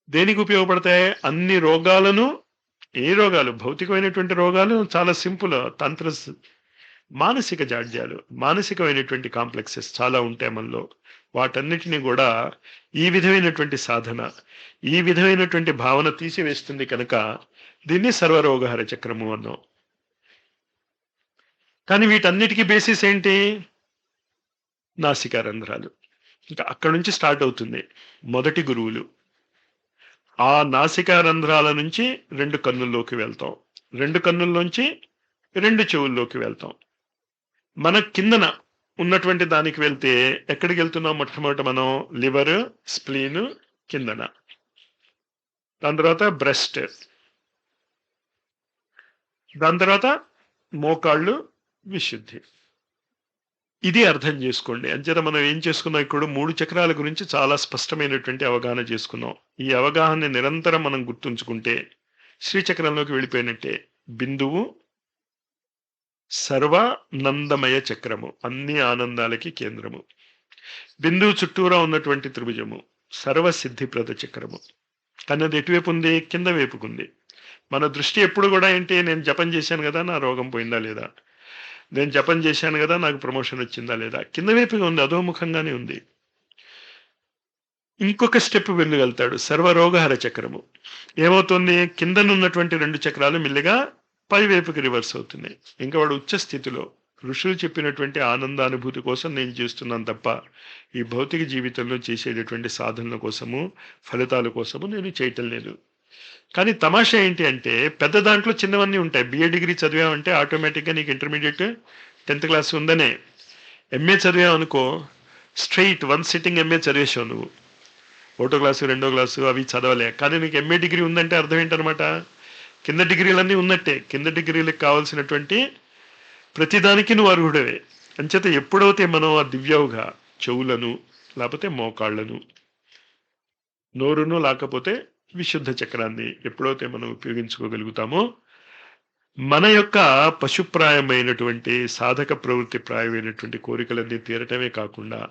దేనికి ఉపయోగపడతాయి? అన్ని రోగాలను, ఏ రోగాలు? భౌతికమైనటువంటి రోగాలు చాలా సింపుల్. మానసిక జాడ్యాలు, మానసికమైనటువంటి కాంప్లెక్సెస్ చాలా ఉంటాయి మనలో. వాటన్నిటినీ కూడా ఈ విధమైనటువంటి సాధన, ఈ విధమైనటువంటి భావన తీసివేస్తుంది కనుక దీన్ని సర్వరోగహర చక్రము అన్నాం. కానీ వీటన్నిటికీ బేసిస్ ఏంటి? నాసికా రంధ్రాలు. ఇంకా అక్కడి నుంచి స్టార్ట్ అవుతుంది మొదటి గురువులు. ఆ నాసికా రంధ్రాల నుంచి 2 కన్నుల్లోకి వెళ్తాం, 2 కన్నుల్లోంచి 2 చెవుల్లోకి వెళ్తాం. మన కిందన ఉన్నటువంటి దానికి వెళ్తే ఎక్కడికి వెళ్తున్నాం? మొట్టమొదట మనం లివర్, స్ప్లీన్ కిందన, దాని తర్వాత బ్రెస్ట్, దాని తర్వాత మోకాళ్ళు, విశుద్ధి. ఇది అర్థం చేసుకోండి. అంచేత మనం ఏం చేసుకున్నాం? ఇప్పుడు 3 చక్రాల గురించి చాలా స్పష్టమైనటువంటి అవగాహన చేసుకున్నాం. ఈ అవగాహన నిరంతరం మనం గుర్తుంచుకుంటే శ్రీచక్రంలోకి వెళ్ళిపోయినట్టే. బిందువు సర్వానందమయ చక్రము, అన్ని ఆనందాలకి కేంద్రము. బిందువు చుట్టూరా ఉన్నటువంటి త్రిభుజము సర్వసిద్ధిప్రద చక్రము. కానీ అది ఎటువైపు ఉంది? కింద వైపుకుంది. మన దృష్టి ఎప్పుడు కూడా ఏంటి? నేను జపం చేశాను కదా, నా రోగం పోయిందా లేదా? నేను జపం చేశాను కదా, నాకు ప్రమోషన్ వచ్చిందా లేదా? కింద వైపుగా ఉంది, అధోముఖంగానే ఉంది. ఇంకొక స్టెప్ వెళ్ళగలుగుతాడు, సర్వరోగహర చక్రము. ఏమవుతుంది? కిందనున్నటువంటి 2 చక్రాలు మెల్లిగా పై వైపుకి రివర్స్ అవుతున్నాయి. ఇంకా వాడు ఉచ్చ స్థితిలో ఋషులు చెప్పినటువంటి ఆనందానుభూతి కోసం నేను చేస్తున్నాను తప్ప ఈ భౌతిక జీవితంలో చేసేటటువంటి సాధనల కోసము, ఫలితాల కోసము నేను చేయటం లేదు. కానీ తమాషా ఏంటి అంటే పెద్ద దాంట్లో చిన్నవన్నీ ఉంటాయి. బిఏ డిగ్రీ చదివామంటే ఆటోమేటిక్గా నీకు ఇంటర్మీడియట్ 10th క్లాస్ ఉందనే. ఎంఏ చదివామనుకో, స్ట్రైట్ 1 సిట్టింగ్ ఎంఏ చదివేసావు నువ్వు. 1వ క్లాసు 2వ క్లాసు అవి చదవలే, కానీ నీకు ఎంఏ డిగ్రీ ఉందంటే అర్థం ఏంటనమాట? కింద డిగ్రీలన్నీ ఉన్నట్టే. కింద డిగ్రీలకు కావాల్సినటువంటి ప్రతిదానికి నువ్వు అర్హుడవే. అంచేత ఎప్పుడైతే మనం ఆ దివ్యవుగా చెవులను, లేకపోతే మోకాళ్లను, నోరును, లేకపోతే విశుద్ధ చక్రాన్ని ఎప్పుడైతే మనం ఉపయోగించుకోగలుగుతామో, మన యొక్క పశుప్రాయమైనటువంటి సాధక ప్రవృత్తి ప్రాయమైనటువంటి కోరికలన్నీ తీరటమే కాకుండా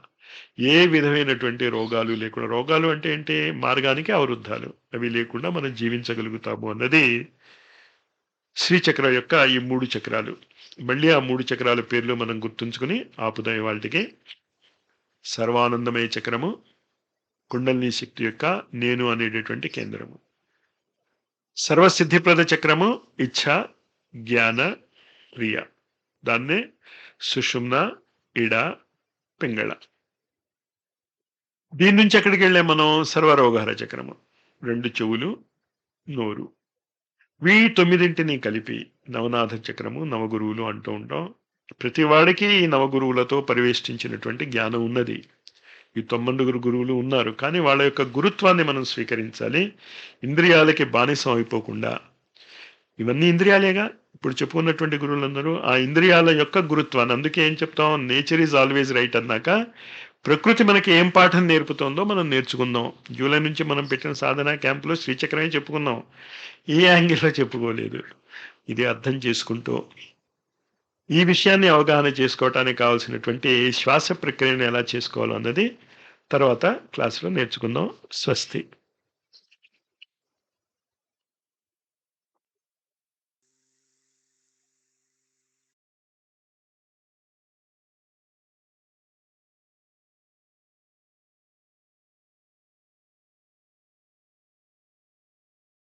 ఏ విధమైనటువంటి రోగాలు లేకుండా, రోగాలు అంటే ఏంటి? మార్గానికి అవరుద్ధాలు, అవి లేకుండా మనం జీవించగలుగుతాము అన్నది శ్రీచక్రం యొక్క ఈ 3 చక్రాలు. మళ్ళీ ఆ 3 చక్రాల పేర్లు మనం గుర్తుంచుకుని ఆపుదాం వాళ్ళకి. సర్వానందమయ చక్రము, కుండలిని శక్తి యొక్క నేను అనేటటువంటి కేంద్రము. సర్వసిద్ధిప్రద చక్రము ఇచ్ఛ, జ్ఞాన, ప్రియ. దాన్నే సుషుమ్న, ఇడ, పింగళ. దీని నుంచి ఎక్కడికి వెళ్ళాం మనం? సర్వరోగహర చక్రము, 2 చెవులు, నోరు. ఈ 9ంటిని కలిపి నవనాథ చక్రము, నవగురువులు అంటూ ఉంటాం. ప్రతి వాడికి ఈ నవగురువులతో పరివేష్టించినటువంటి జ్ఞానం ఉన్నది. ఈ 9 గురువులు ఉన్నారు. కానీ వాళ్ళ యొక్క గురుత్వాన్ని మనం స్వీకరించాలి. ఇంద్రియాలకి బానిసం అయిపోకుండా. ఇవన్నీ ఇంద్రియాలేగా. ఇప్పుడు చెప్పుకున్నటువంటి గురువులందరూ ఆ ఇంద్రియాల యొక్క గురుత్వాన్ని, అందుకే ఏం చెప్తాం, నేచర్ ఈజ్ ఆల్వేజ్ రైట్ అన్నాక ప్రకృతి మనకి ఏం పాఠం నేర్పుతోందో మనం నేర్చుకుందాం. జూలై నుంచి మనం పెట్టిన సాధన క్యాంపులో శ్రీచక్రమే చెప్పుకున్నాం. ఏ యాంగిల్లో చెప్పుకోలేదు. ఇది అర్థం చేసుకుంటూ ఈ విషయాన్ని అవగాహన చేసుకోవటానికి కావాల్సినటువంటి శ్వాస ప్రక్రియను ఎలా చేసుకోవాలో అన్నది తర్వాత క్లాసులో నేర్చుకుందాం. స్వస్తి.